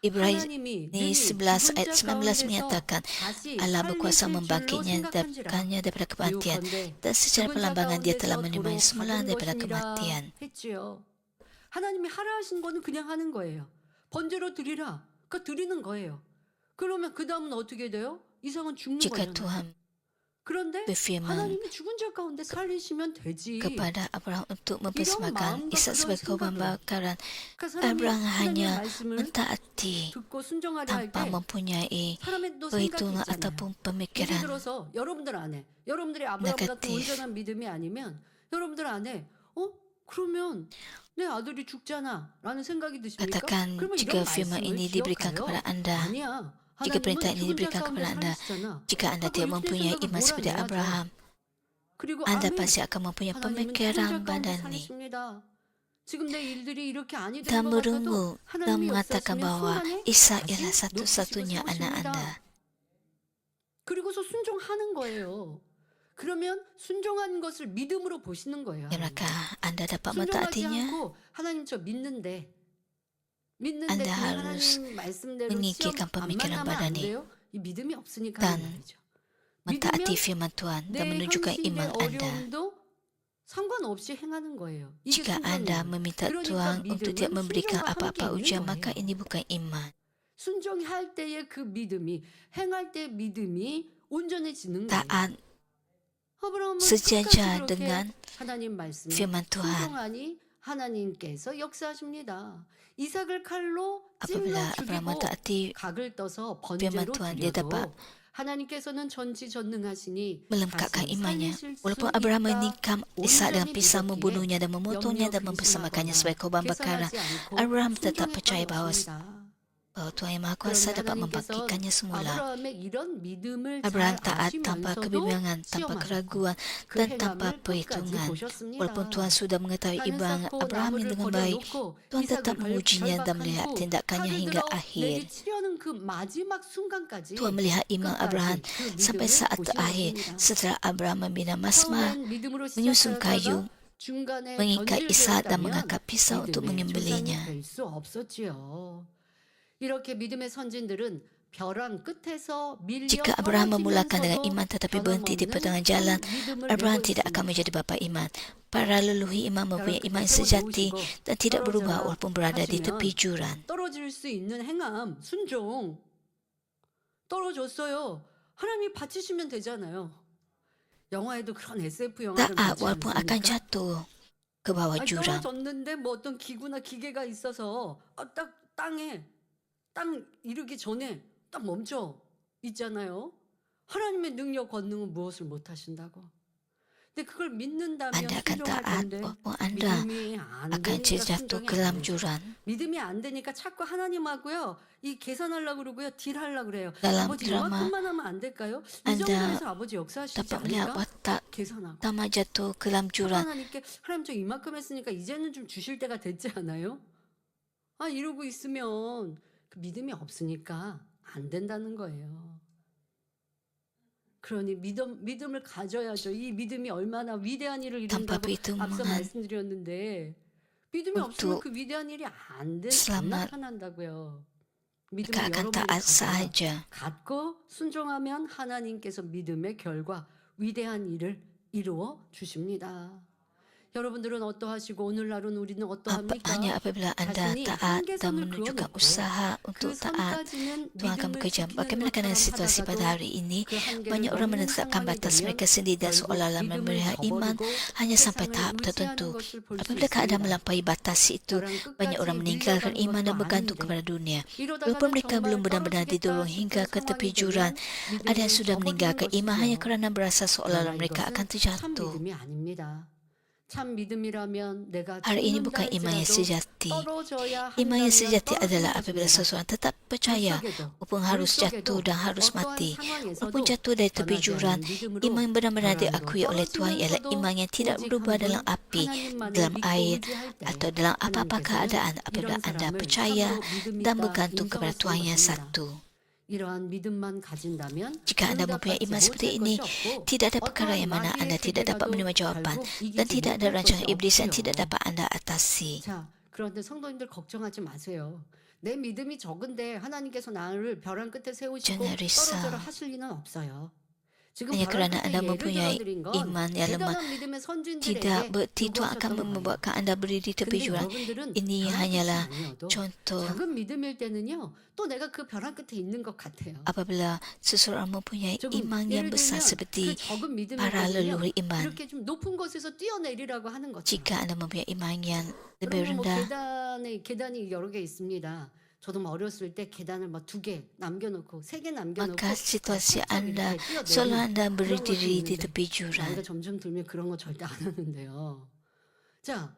Ibrani 11 ayat 19 menyatakan Allah berkuasa membangkitnya daripada kematian, dan secara perlambangan dia telah menerima semula daripada kematian. 하나님이 하라 하신 거는 그냥 하는 거예요. 번제로 드리라. 그러니까 드리는 거예요. 그러면 그 다음은 어떻게 돼요? 이상은 죽는 Jika 거예요. Tuhan 그런데 berfirman 하나님이 죽은 자 가운데 살리시면 되지. kepada Abraham untuk mempersembahkan Ishak sebagai korban bakaran, 그러니까 Abraham 하나님이 hanya 말씀을 mentaati 듣고 순종하려 할 tanpa 때 mempunyai 사람의 또 perhitungan 생각이 ataupun 있잖아요. 예를 pemikiran 들어서 여러분들 안에 여러분들이 아브라함 같은 negatif. 온전한 믿음이 아니면 여러분들 안에 그러면 내 아들이 죽잖아라는 생각이 드십니까? Katakan 그러면 jika 이런 firman 말씀을 ini diberikan 기억하여 kepada anda, 아니야. jika perintah 하나님은 ini 죽은 자 diberikan 가운데 kepada anda, 살리시잖아. jika anda tidak 이렇게 mempunyai 생각을 iman seperti 몰아내야죠. Abraham, 그리고 anda 아멘. pasti akan mempunyai 하나님은 죽은 자 pemikiran 가운데 badan ni 살리십니다. 지금 내 일들이 이렇게 아니 dan 된것 merungu 같아도 dan 하나님이 mengatakan 역사하시면 bahawa 순간에 Ishak 다시 ialah 높이시고 satu-satunya anak 세우십니다. anda. 그리고서 순종하는 거예요. 그러면 순종한 것을 믿음으로 보시는 거예요. Dan maka anda dapat 순종하지 mentaatinya, 않고 하나님 저 믿는데 Anda 그냥 harus 하나님 말씀대로 meninggikan 시험 안 pemikiran 만나면 안 badan ni 돼요? 이 믿음이 없으니까 dan 말이죠. mentaati 믿으면 firman Tuhan dan 내 menunjukkan 현실의 iman anda. 어려움도 상관없이 행하는 거예요. 이게 Jika anda 순종이에요. meminta 그러니까 Tuhan untuk tidak 믿음은 memberikan 순종과 apa-apa 함께 ujian, 있는 maka 거예요. ini bukan iman. 순종할 때의 그 믿음이 행할 때 믿음이 온전해지는 거예요. Taat 아브라함은 sejajar 끝까지 그렇게 dengan 하나님 말씀에 firman Tuhan. 순종하니 하나님께서 역사하십니다. 이삭을 칼로 찔러 Apabila Abraham 죽이고 mentaati 각을 떠서 firman 번제로 Tuhan, dia dapat 드려도 하나님께서는 전지전능하시니 melengkapkan 다시 imannya. 살리실 수 Walaupun Abraham 있다. menikam Ishak dengan 온전히 pisau, 믿었기에 membunuhnya dan memotongnya dan 염려 mempersembahkannya 근심하거나 sebagai korban bakaran, 계산하지 않고 Abraham tetap 순종했던 percaya bahwa 것입니다. Tuhan Yang Maha Kuasa 그런데 dapat 하나님께서는 membangkitkannya semula. 아브라함의 이런 믿음을 Abraham 잘 taat tanpa 아시면서도 kebimbangan, tanpa 시험하셨고 keraguan, 그 dan 행함을 tanpa 끝까지 perhitungan. 보셨습니다. Walaupun Tuhan sudah mengetahui 나는 iman 쌓고 Abraham 나무를 dengan baik, 버려놓고 Tuhan tetap 이삭을 mengujinya dan 결박한 melihat 후 tindakannya 칼을 hingga 들어 akhir. 내리치려는 그 마지막 순간까지 Tuhan melihat iman Abraham 끝까지 그 sampai 믿음을 saat terakhir 보시는 것입니다. setelah Abraham membina mazmah, 처음엔 믿음으로 menyusun 시작하다가 kayu, 중간에 mengikat Ishak dan 변질되었다면 mengangkat pisau untuk 믿음의 조상이 menyembelihnya. 될 수 없었지요. 이렇게 믿음의 선진들은 벼랑 끝에서 밀려 Jika Abraham memulakan dengan 떨어지면서도 iman tetapi berhenti di 변함없는 pertengahan jalan, 믿음을 Abraham 메고 tidak akan 있습니다. menjadi bapa iman. Para leluhur iman mempunyai iman yang sejati dan tidak berubah walaupun berada di tepi jurang. 떨어질 수 있는 행함, 순종 떨어졌어요. 하나님이 받치시면 되잖아요. 영화에도 그런 SF 영화를 Taat 많지 walaupun akan 않습니까? jatuh ke bawah 아니, jurang. 떨어졌는데 뭐 어떤 기구나 기계가 있어서 딱 땅 이르기 전에 딱 멈춰 있잖아요. 하나님의 능력 권능은 무엇을 못 하신다고. 근데 그걸 믿는다면 Anda akan 순종할 taat 건데 walaupun anda 믿음이 안 akan 되니까 jatuh 순종이 ke 안 dalam 되죠. jurang. 믿음이 안 되니까 자꾸 하나님하고요. 이 계산하려고 그러고요. 딜하려고 그래요. Dalam 아버지 drama, 이만큼만 하면 안 될까요? 이 Anda 정도에서 아버지 역사하시지 dapat melihat 않을까? watak 계산하고. Tama jatuh ke dalam jurang. 하나님께 하나님 저 이만큼 했으니까 이제는 좀 주실 때가 됐지 않아요? 아 이러고 있으면 그 믿음이 없으니까 안 된다는 거예요. 그러니 믿음을 가져야죠. 이 믿음이 얼마나 위대한 일을 Tanpa 이룬다고 앞서 perhitungan 말씀드렸는데 믿음이 없으면 untuk 그 위대한 일이 안 selamat, 나타난다고요. mereka 믿음을 akan 여러분이 taat 가져야 sahaja. 갖고 순종하면 하나님께서 믿음의 결과 위대한 일을 이루어 주십니다. 여러분들은 어떠하시고 오늘날은 우리는 어떠합니까? Hanya apabila anda 자신이 taat dan 한계선을 menunjukkan 그어놓고 usaha 그 untuk taat, 선까지는 Tuhan akan 믿음을 bekerja. 지키는 Bagaimana keadaan 것처럼 situasi pada 하다가도 hari ini? 그 한계를 Banyak orang 넘는 menetapkan 상황이 batas 되면 mereka sendiri dan 결국 seolah-olah 믿음을 memelihara iman 저버리고 hanya sampai 세상을 tahap 의지하는 tertentu. 것을 볼 수 Apabila keadaan 있습니다. melampaui batas itu, 저랑 banyak orang 끝까지 meninggalkan 밀려가는 iman dan 것도 bergantung 아닌데 kepada dunia. Walaupun 이러다가는 mereka belum 정말 benar-benar 떨어지겠다 didorong 싶은 hingga ke tepi 상황이 jurang, 되면 ada yang 믿음을 sudah 저버리는 meninggalkan iman hanya 것이죠. kerana berasa seolah-olah 그러나 mereka 이것은 akan 참 terjatuh. 믿음이 아닙니다. 참 믿음이라면 내가 Hari ini 죽는다 bukan iman yang 할지라도 sejati. 떨어져야 Iman yang 한다면 sejati 떨어지는 adalah apabila 것입니다. seseorang tetap 물 percaya, 속에도 walaupun 물 harus jatuh 속에도 dan harus 어떠한 mati. 상황에서도 Walaupun jatuh dari tepi 변하지 jurang, 않는 믿음으로 iman yang benar-benar 결함으로 diakui oleh Tuhan ialah 떨어지면서도 iman yang tidak 오직 berubah 한 dalam 분 api, 하나님만을 dalam 믿고 air, 의지할 때 atau dalam apa-apa 하나님께서는 keadaan apabila 이런 anda 사람을 percaya 참으로 믿음이 dan 있다 bergantung kepada 인정하시는 Tuhan yang 것입니다. satu. 이러한 믿음만 가진다면 Jika anda mempunyai 응답받지 iman seperti 못할 ini, 것이 없고 tidak ada perkara 어떠한 yang mana 마귀의 anda tidak dapat 계략도 menerima jawapan 결국 dan 이기지 tidak ada 못할 rancangan 것이 iblis yang 없지요. tidak dapat anda atasi. 자, 그런데 성도님들 걱정하지 마세요. 내 믿음이 적은데 하나님께서 나를 벼랑 끝에 세우시고 Jangan risau. 떨어져라 하실 리는 없어요. 지금 Hanya 벼랑 kerana 끝에 anda 예를 mempunyai 들어드린 건 iman yang lemah, 대단한 믿음의 tidak 선진들에게 berarti Tuhan akan 요구하셨던 거예요. membuatkan anda berdiri di tepi 근데 jurang. 여러분들은 Ini 벼랑 끝이 hanyalah 아니어도 contoh 작은 믿음일 때는요. 또 내가 그 벼랑 끝에 있는 것 같아요. apabila seseorang mempunyai 조금 iman yang 예를 besar 들면 그 seperti 적은 믿음일 para 때는요. leluhur iman. 이렇게 좀 높은 곳에서 뛰어내리라고 하는 것처럼. Jika anda mempunyai iman yang lebih 그러면 뭐 rendah, 계단이 여러 개 있습니다. 저도 뭐 어렸을 때 계단을 막 2개 남겨놓고 3개 남겨놓고 maka situasi 막 anda 이렇게 seolah 뛰어내리는 anda 그런 berdiri 것이 di 있는데 tepi jurang. 나이가 점점 들면 그런 거 절대 안 하는데요. 자,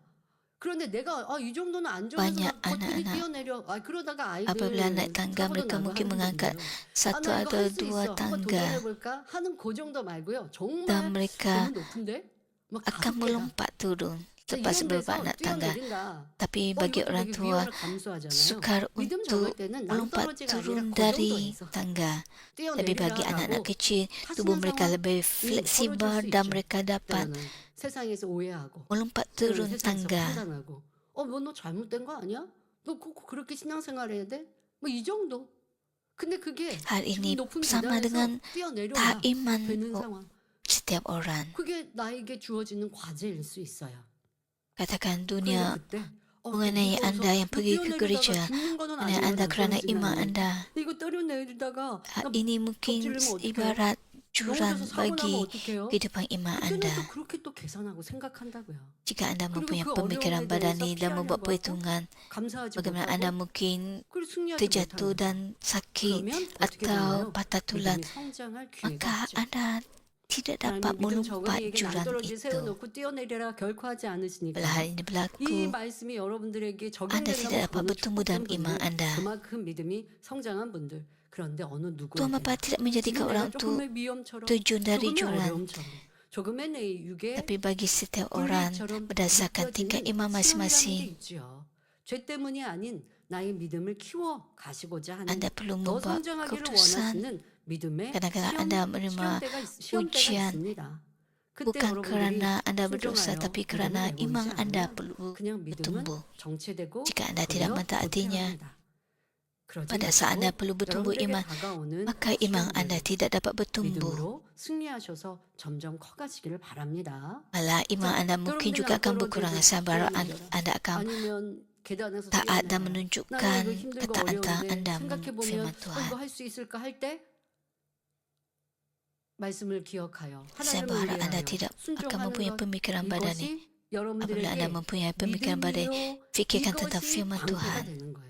그런데 내가 이 정도는 안전해서 Banyak 막 거뜬히 anak-anak 뛰어내려. 그러다가 apabila 아이들 naik tangga 사고도 mereka 나고 mungkin 하는 mengangkat 분들은 satu 나 이거 atau 할 수 dua 있어. 한번 tangga 도전해볼까 하는 그 정도 말고요. dan 정말 mereka 너무 높은데 막 akan 5개다. melompat turun 자, lepas 이런 beberapa 데서 anak tangga. 뛰어내린다. Tapi bagi 이것도 orang 되게 tua 위험을 감수하잖아요. sukar 믿음 untuk 적을 때는 melompat 낭떠러지가 아니라 turun 그 dari 정도에서 tangga. Tapi bagi anak-anak 뛰어내리라라고 kecil, tubuh 하시는 mereka 상황 lebih fleksibel dan mereka dapat 때는 세상에서 오해하고 melompat 때로는 turun 세상에서 tangga. 판단하고 뭐 너 잘못된 거 아니야? 너 꼭 그렇게 신앙생활 해야 돼? 뭐 이 정도. 근데 그게 Hal ini 높은 sama 계단에서 dengan 뛰어내려야 tak iman 되는 상황. setiap orang. 그게 나에게 주어지는 과제일 수 있어요. Katakan 그런데 dunia 그때 mengenai anda yang pergi ke gereja, mengenai anda kerana iman anda. 이거 떨어내리다가 Hal ini mungkin ibarat kehancuran 넘어져서 사고 나면 bagi 어떡해요? kehidupan iman 그때는 Anda. 또 그렇게 또 계산하고 생각한다고요. Jika Anda 그리고 mempunyai 그 pemikiran 어려움에 대해서 badani dan membuat 피하려고 하고 perhitungan 감사하지 bagaimana Anda 못하고 mungkin 그리고 승리하지 terjatuh 못하는 dan sakit 그러면 어떻게 atau 되나요? patah tulang, 믿음이 성장할 기회가 maka 없죠. Anda tidak 하나님 dapat 믿음 적은 melompat 이에게 jurang 낭떠러지 itu. 세워놓고 뛰어내리라 결코 하지 Bila hal 않으시니까 ini 이 berlaku, 말씀이 여러분들에게 Anda 적용되는 tidak dapat 그거는 bertumbuh dalam 축복된 iman 분들 Anda. 그만큼 믿음이 성장한 분들 그런데 어느 Tuhan 누구에게나 Bapa tidak 지금 menjadikan 내가 orang itu 조금의 위험처럼 terjun dari 조금의 jurang, 어려움처럼 조금의 내 육의 tapi bagi setiap orang 불리처럼 berdasarkan tingkat 느껴지는 iman 시험이라는 게 masing-masing, 있지요. 죄 때문이 아닌 나의 믿음을 키워 가시고자 하는 Anda perlu 더 membuat 성장하기를 keputusan. 원하시는 믿음의 Kadang-kadang Anda menerima 시험대가 ujian 있습니다. 그때 bukan 여러분들이 kerana Anda berdosa, 순종하여 tapi 믿음을 kerana 내버리지 iman Anda 않으면 perlu 그냥 믿음은 bertumbuh. 정체되고 Jika Anda tidak mentaatinya, pada saat Anda perlu bertumbuh iman, maka iman Anda tidak dapat bertumbuh. 믿음으로 승리하셔서 점점 커가시기를 바랍니다. Malah iman Anda mungkin juga akan berkurang sabar Anda akan 아니면 계단에서 taat dan 나 menunjukkan 이거 힘들고 ketaatan 어려운데 Anda 생각해 firman 보면 Tuhan. 이거 할 수 있을까 할 때 말씀을 기억하여 Saya 하나님을 berharap Anda 위하여 tidak akan 순종하는 mempunyai 것 pemikiran badani. 이것이 Apabila 여러분들에게 Anda mempunyai pemikiran badani, 믿음으로 fikirkan tentang 이것이 firman 방패가 Tuhan. 되는 거예요.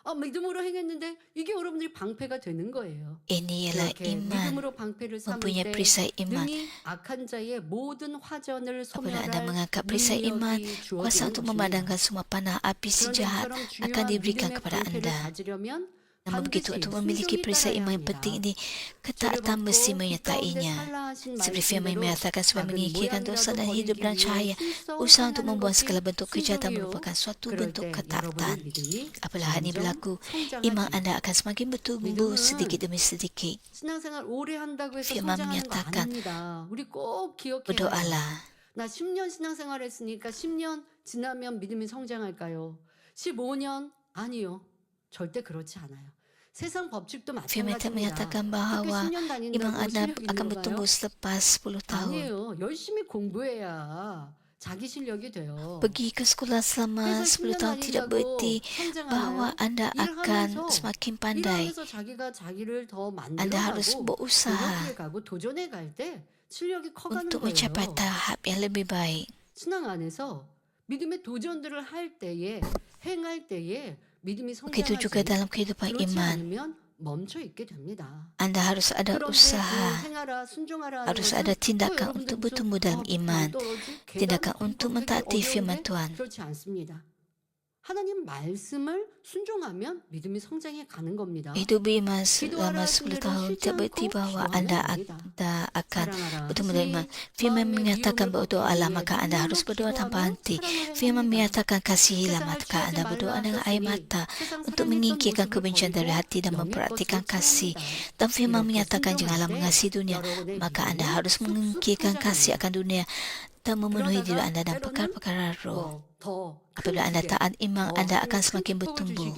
믿음으로 행했는데 이게 여러분들이 방패가 되는 거예요. Ini ialah 그렇게 iman, 믿음으로 방패를 삼을 mempunyai 때 perisai iman. 능히 악한 자의 모든 화전을 Apabila Anda 소멸할 mengangkat perisai iman, 능력이 kuasa 주어지는 untuk 것입니다. memadamkan semua panah api si 그런데 jahat 이처럼 akan 중요한 diberikan 믿음의 kepada 방패를 Anda. 가지려면 Namun begitu 반드시 untuk memiliki 순종이 perisai 따라야 iman yang 합니다. penting ini, 죄를 ketaatan 벗고 mesti 빛 가운데 menyertainya. 살라하신 Seperti firman 말씀대로 menyatakan supaya 작은 menyingkirkan dosa dan hidup 모양이라도 dalam 버리기 cahaya, 위해 힘써 usaha untuk 행하는 membuang 것이 segala bentuk kejahatan 순종이요. merupakan suatu 그럴 bentuk 때 ketaatan. 여러분의 믿음이 Apabila hal ini 점점 berlaku, 성장하기를. iman Anda akan semakin bertumbuh 믿음은 sedikit demi sedikit. 신앙생활 오래 한다고 해서 firman 성장하는 거 menyatakan, 아닙니다. 우리 꼭 기억해야 해요. Berdoalah. 나 10년 신앙생활 했으니까 10년 지나면 믿음이 성장할까요? 15년? 아니요. 절대 그렇지 않아요. 세상 법칙도 Firman 마찬가지입니다. menyatakan 학교 bahawa 10년 iman 다닌다고 Anda 실력이 akan 늘어나요? bertumbuh selepas 10 tahun. 아니에요. 열심히 공부해야 자기 실력이 돼요. Pergi ke sekolah selama 그래서 10 tahun tidak berarti bahawa Anda akan semakin pandai. 일하면서 자기가 자기를 더 Anda harus 만들어가고 berusaha 노력해가고 도전해 갈 때 실력이 커가는 untuk mencapai 거예요. tahap yang lebih baik. 신앙 안에서 믿음의 도전들을 할 때에 행할 때에 믿음이 Begitu juga 성장하지 dalam kehidupan 그렇지 iman. 않으면 멈춰 있게 됩니다. Anda harus ada 그런데 그 usaha, 행하라 순종하라 하는 harus 것은 ada 또 tindakan 여러분들 untuk 좀, bertumbuh dalam iman, 낭떠러지, tindakan 계단 untuk 걷기 mentaati firman 어려운데 Tuhan. 그렇지 않습니다. 하나님 말씀을 순종하면 믿음이 성장해 가는 겁니다. Hidup beriman 기도하라 selama 하신 10 대로 tahun 쉬지 tidak berarti 않고 bahawa 기도하면 Anda 됩니다. akan 사랑하라 bertemu dengan iman. Firman menyatakan berdoalah maka Anda harus berdoa tanpa henti. Firman menyatakan kasihilah maka Anda berdoa dengan air mata untuk menyingkirkan kebencian dari hati dan memperhatikan kasih. Dan firman menyatakan janganlah mengasihi dunia, maka Anda harus menyingkirkan kasih akan dunia dan memenuhi diri Anda dan perkara-perkara roh. Apabila Anda taat iman, Anda akan semakin bertumbuh.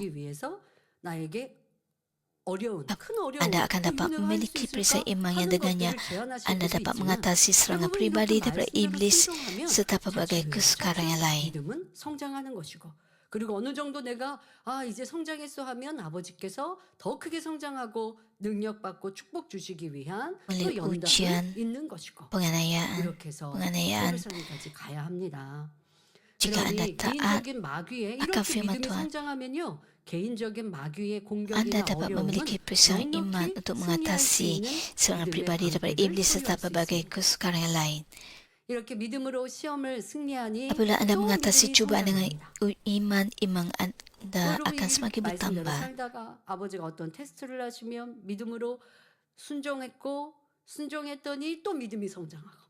Anda akan dapat memiliki perisai iman yang dengannya Anda dapat mengatasi serangan pribadi daripada iblis serta pelbagai kesukaran yang lain. 믿음은 성장하는 것이고 그리고 어느 정도 내가 이제 성장했어 하면 아버지께서 더 크게 성장하고 능력받고 축복 주시기 위한 또 Melalui 연단이 ujian, 있는 것이고 penganiayaan, 이렇게 해서 penganiayaan. 예루살렘까지 가야 합니다. Jika Anda 그러니 taat 개인적인 마귀에 akan 이렇게 firman 믿음이 Tuhan, 성장하면요 개인적인 마귀의 Anda 공격이나 dapat 어려움은 memiliki perisai iman 넉넉히 untuk 승리할 수 mengatasi 있는 serangan 믿음의 pribadi daripada 방패를 iblis serta 소유할 수 pelbagai 있습니다. kesukaran yang lain. 이렇게 믿음으로 시험을 승리하니 Apabila Anda 또 mengatasi 믿음이 cubaan dengan 성장합니다. iman Anda 여러분이 akan semakin 말씀대로 bertambah. 살다가 아버지가 어떤 테스트를 하시면 믿음으로 순종했더니 또 믿음이 성장하고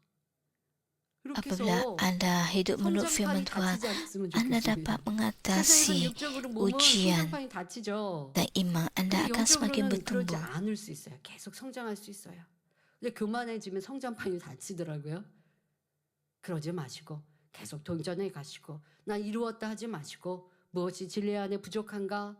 이렇게 Apabila 해서 Anda hidup menurut firman 성장판이 Tuhan, 다치지 않았으면 Anda 좋겠습니다. dapat 세상에서 mengatasi 육적으로 몸은 ujian 성장판이 다치죠. dan iman Anda 근데 akan semakin 영적으로는 그러지 bertumbuh. 않을 수 있어요. 계속 성장할 수 있어요. 근데 교만해지면 성장판이 다치더라고요. 그러지 마시고 계속 동전에 가시고 난 이루었다 하지 마시고 무엇이 진리 안에 부족한가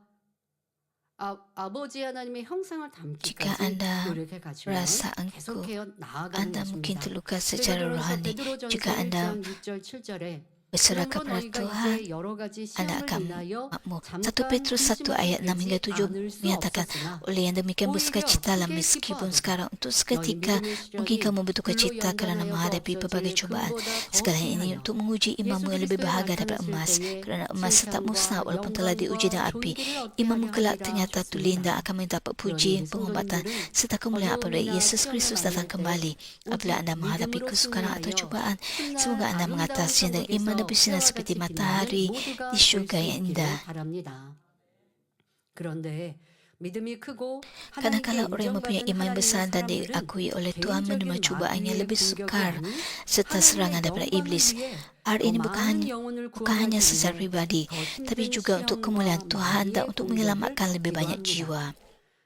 아버지 하나님의 형상을 Jika 담기까지 Anda 노력해 가시면 rasa engkau, 계속해서 나아가는 Anda mungkin 것입니다. terluka secara rohani. Jika Anda 베드로전서 1장 6절 7절에 Berserah 그런 건 kepada 너희가 Tuhan, 이제 여러 가지 anda 시험을 akan 인하여 makmur. 1 잠깐 Petrus 1 ayat 6 hingga 7 않을 수 menyatakan, 없었으나 oleh yang demikian 오히려 bersukacitalah 크게 meskipun 기뻐하노라. sekarang untuk 너희 seketika 믿음의 mungkin 시련이 kamu berduka 불로 cita kerana 연단하여서 menghadapi berbagai 없어질 cubaan. 금보다 더 Sekalian ini 귀하여 untuk menguji 예수 imanmu yang lebih 그리스도의 berharga daripada 나타나실 emas, 때에 kerana emas tetap musnah walaupun telah diuji dengan 칭찬과 api. 존귀를 얻게 Imanmu 하려 kelak 하리라 ternyata 하셨습니다. tulinda akan mendapat puji, 그러니 penghormatan 성도님들은 serta kemuliaan apabila 어려움이나 Yesus 시험을 Kristus datang 만날 때 kembali. Apabila 오직 anda menghadapi 믿음으로 kesukaran atau 승리하여 cubaan, 훗날 semoga anda 아름다운 mengatasinya dengan iman dan 천국에서 bersinar 해와 seperti 같이 빛나는 matahari 모두가 di 될 수 syurga yang 있기를 indah. 바랍니다. 그런데 믿음이 크고 Kadang-kala 하나님께 orang yang mempunyai 인정받은 iman 하나님의 besar dan 사람들은 diakui oleh Tuhan menerima 개인적인 cubaan yang 마귀의 lebih 공격이 sukar 아닌 serta serangan 하나님의 daripada 영광을 iblis. 위해 Hal 더 ini bukan 많은 영혼을 bukan hanya 구원하기 secara 위해 pribadi, 더 tapi 힘든 juga untuk kemuliaan 시험과 Tuhan dan 마귀의 untuk 공격을 menyelamatkan lebih 받기도 banyak 합니다. jiwa.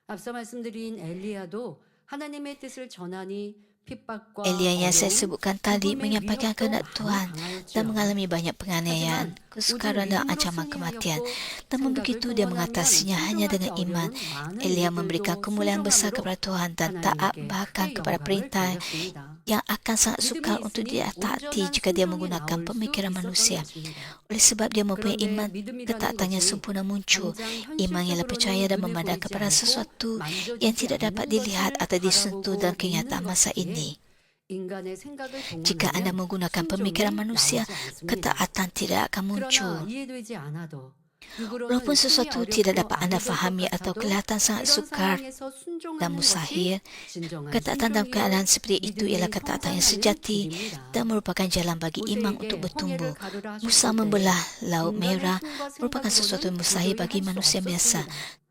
앞서 말씀드린 엘리야도 하나님의 뜻을 전하니 핍박과 Elia yang saya 어려움, sebutkan tadi 죽음의 menyampaikan 위협도 kehendak 많이 Tuhan dan 당하였지요. mengalami banyak penganiayaan, 하지만 kesukaran 오직 dan 믿음으로 ancaman kematian. 승리하였고 Namun 생각을 begitu dia 동원하면 mengatasinya hanya dengan 순종하기 iman. 어려운 많은 Elia 일들도 memberikan kemuliaan besar 순종함으로 kepada Tuhan dan taat 하나님께 bahkan 크게 kepada 영광을 perintah 돌렸습니다. yang akan sangat sukar 믿음이 untuk 있으니 ditaati 온전한 jika dia 순종이 menggunakan 나올 수 pemikiran 있었던 manusia. 것입니다. Oleh sebab dia mempunyai 그런데 iman, 믿음이라는 ketaatannya 것이 sempurna muncul. 당장 Iman ialah percaya dan 현실적으로는 눈에 memandang 보이지 kepada 않고 sesuatu yang 만져지지 tidak dapat 않는 dilihat 것을 atau disentuh dalam 바라보고 kenyataan 믿는 masa 것이기에 ini. 인간의 생각을 Jika anda 동원하면 menggunakan pemikiran 순종이 manusia, 나오지 않습니다. ketaatan tidak akan 그러나 muncul. 이해되지 않아도 Walaupun sesuatu tidak dapat anda fahami atau kelihatan sangat sukar dan mustahil, ketaatan dalam keadaan seperti itu ialah ketaatan yang sejati dan merupakan jalan bagi iman untuk bertumbuh. Musa membelah Laut Merah merupakan sesuatu yang mustahil bagi manusia biasa.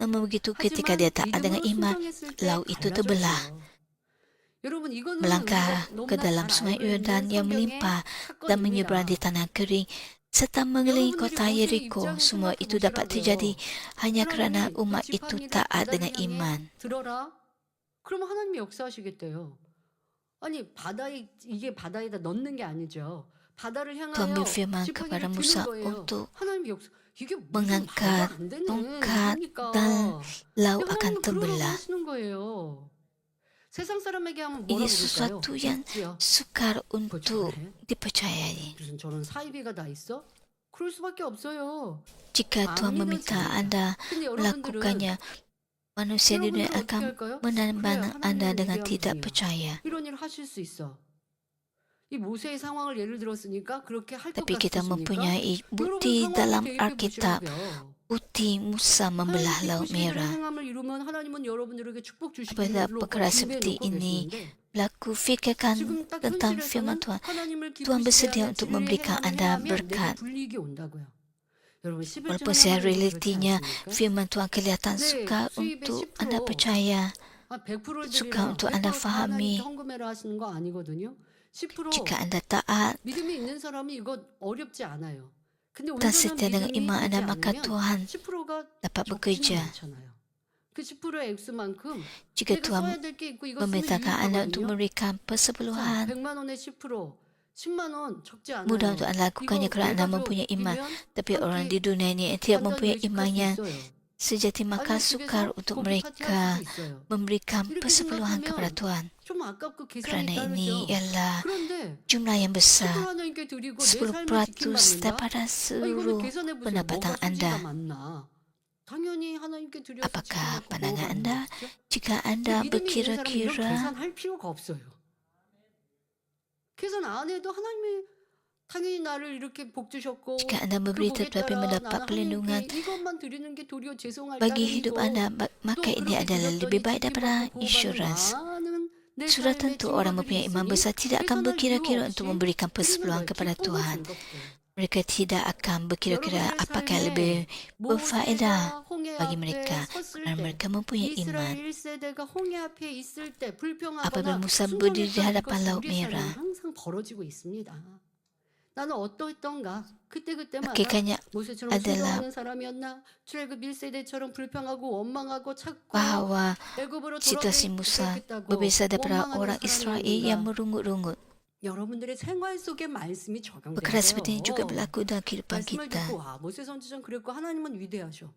Namun begitu ketika dia taat dengan iman, laut itu terbelah. Melangkah ke dalam sungai Yordan yang melimpah dan menyeberang di tanah kering serta mengelilingi kota Yeriko. Semua itu dapat terjadi hanya kerana umat itu taat dengan iman. 들어라. 그러면 하나님이 역사하시겠대요. 아니 이게 바다에다 넣는 게 아니죠. 바다를 Tuhan 향하여 berfirman kepada 지팡이를 Musa 드는 거예요. untuk 하나님이 이게 무슨 mengangkat 말도 안 되네. tongkat 그러니까. dan laut 하나님은 akan 그러라고 terbelah. 하시는 거예요. 세상 사람에게 하면 Ini 뭐라고 그럴까요? sesuatu yang 어찌요? sukar untuk 그렇잖아요. dipercayai. 무슨 저런 사이비가 다 있어? 그럴 수밖에 없어요. Jika Tuhan meminta anda 근데 여러분들은 melakukannya, manusia di dunia 여러분들은 어떻게 akan 할까요? menambang 그래요. anda 하나님을 dengan 위대하면 tidak 돼요. percaya. 이런 일 하실 수 있어. 이 모세의 상황을 예를 들었으니까 그렇게 할 것 Tapi kita 같으십니까? mempunyai 여러분 bukti 상황을 dalam 대입해 Alkitab, 보시라고요. bukti Musa membelah 하나님께 Laut 그들의 Merah. 행함을 이루면 하나님은 여러분들에게 축복 Apabila 주시기로 perkara seperti 준비해놓고 ini 계시는데 berlaku, fikirkan 지금 딱 tentang firman 현실에서는 Tuhan. 하나님을 Tuhan bersedia 기쁘시게 untuk 하는 memberikan 진리의 anda 행함을 berkat. 해야면 내게 불이익이 온다고요. 여러분 11조 Walaupun secara 행함을 그렇지 realitinya 않습니까? firman Tuhan kelihatan 네, sukar 수입의 untuk 10%, anda percaya. 100%를 suka 드리라. untuk anda 100% 다 fahami. 하나님께 헌금해라 하시는 거 아니거든요. 10% Jika anda taat 믿음이 있는 사람이 이거 어렵지 않아요. 근데 dan 온전한 setia dengan 믿음이 iman 되지 anda, maka 않으면 Tuhan 10%가 dapat 적지는 bekerja. 않잖아요. 그 10%의 액수만큼 Jika 내가 Tuhan 써야 될 게 있고 이거 쓰면 memerintahkan anda untuk 유익하거든요. memberikan 자, persepuluhan, 100만 원의 10%, 10만 원 적지 않아요. mudah untuk anda lakukannya 이거 kerana anda 내 mempunyai iman. 가족이면 Tapi orang 함께 di dunia ini yang tidak 한잔 mempunyai iman 외식할 yang 수 있어요. sejati, maka 아니면 sukar 집에서 untuk 고기 파티 mereka 할 수도 있어요. memberikan 이렇게 persepuluhan kepada 생각하면 Tuhan. 좀 아깝고 계산이 Kerana ini 따르죠. ialah 그런데 jumlah yang 10% besar, 하나님께 드리고 내 10% 삶을 지킴받는다? daripada 이거를 seluruh 계산해 보세요. pendapatan 뭐가 수지가 anda. 많나? 당연히 하나님께 드려서 Apakah 지켜놓고 pandangan 뭐가 anda? 있겠죠? Jika anda 믿음이 있는 사람은 이런 berkira-kira, 계산할 필요가 없어요. 계산 안 해도 하나님이 당연히 나를 이렇게 복 주셨고 jika anda 그 memberi 복에 tetapi 따라 mendapat 나는 perlindungan 하나님께 이것만 드리는 게 도리어 죄송할 bagi 따름이고 hidup anda, maka 또 ini 그렇게 adalah lebih 드렸더니 baik daripada 지킴받고 보호받는 insurans. 많은 내 Sudah 삶의 tentu orang mempunyai 증거들이 iman 있으니 besar tidak akan 계산할 이유 berkira-kira untuk 없이 memberikan 드리는 persepuluhan 거예요. kepada 기쁨은 Tuhan. 즐겁게. Mereka tidak akan berkira-kira 여러분들의 apakah 삶에 lebih berfaedah 모세가 홍해 bagi 앞에 mereka 섰을 kerana 때 mereka mempunyai 이스라엘 iman. 1세대가 홍해 앞에 있을 때 Apabila 불평하거나 Musa berdiri di 순종했던 hadapan 이것이 Laut 우리 삶에 Merah, 항상 벌어지고 있습니다. 나는 어떠했던가? 그때마다 hakikatnya 모세처럼 adalah 순종하는 사람이었나? 출애굽 1세대처럼 불평하고 원망하고 찾고 bahawa 애굽으로 situasi Musa berbeza daripada orang Israel yang merungut-rungut. 여러분들의 생활 속에 말씀이 적용돼요. Perkara seperti ini juga berlaku dalam kehidupan 말씀을 kita. 듣고 와 모세 선지자는 그랬고 하나님은 위대하셔.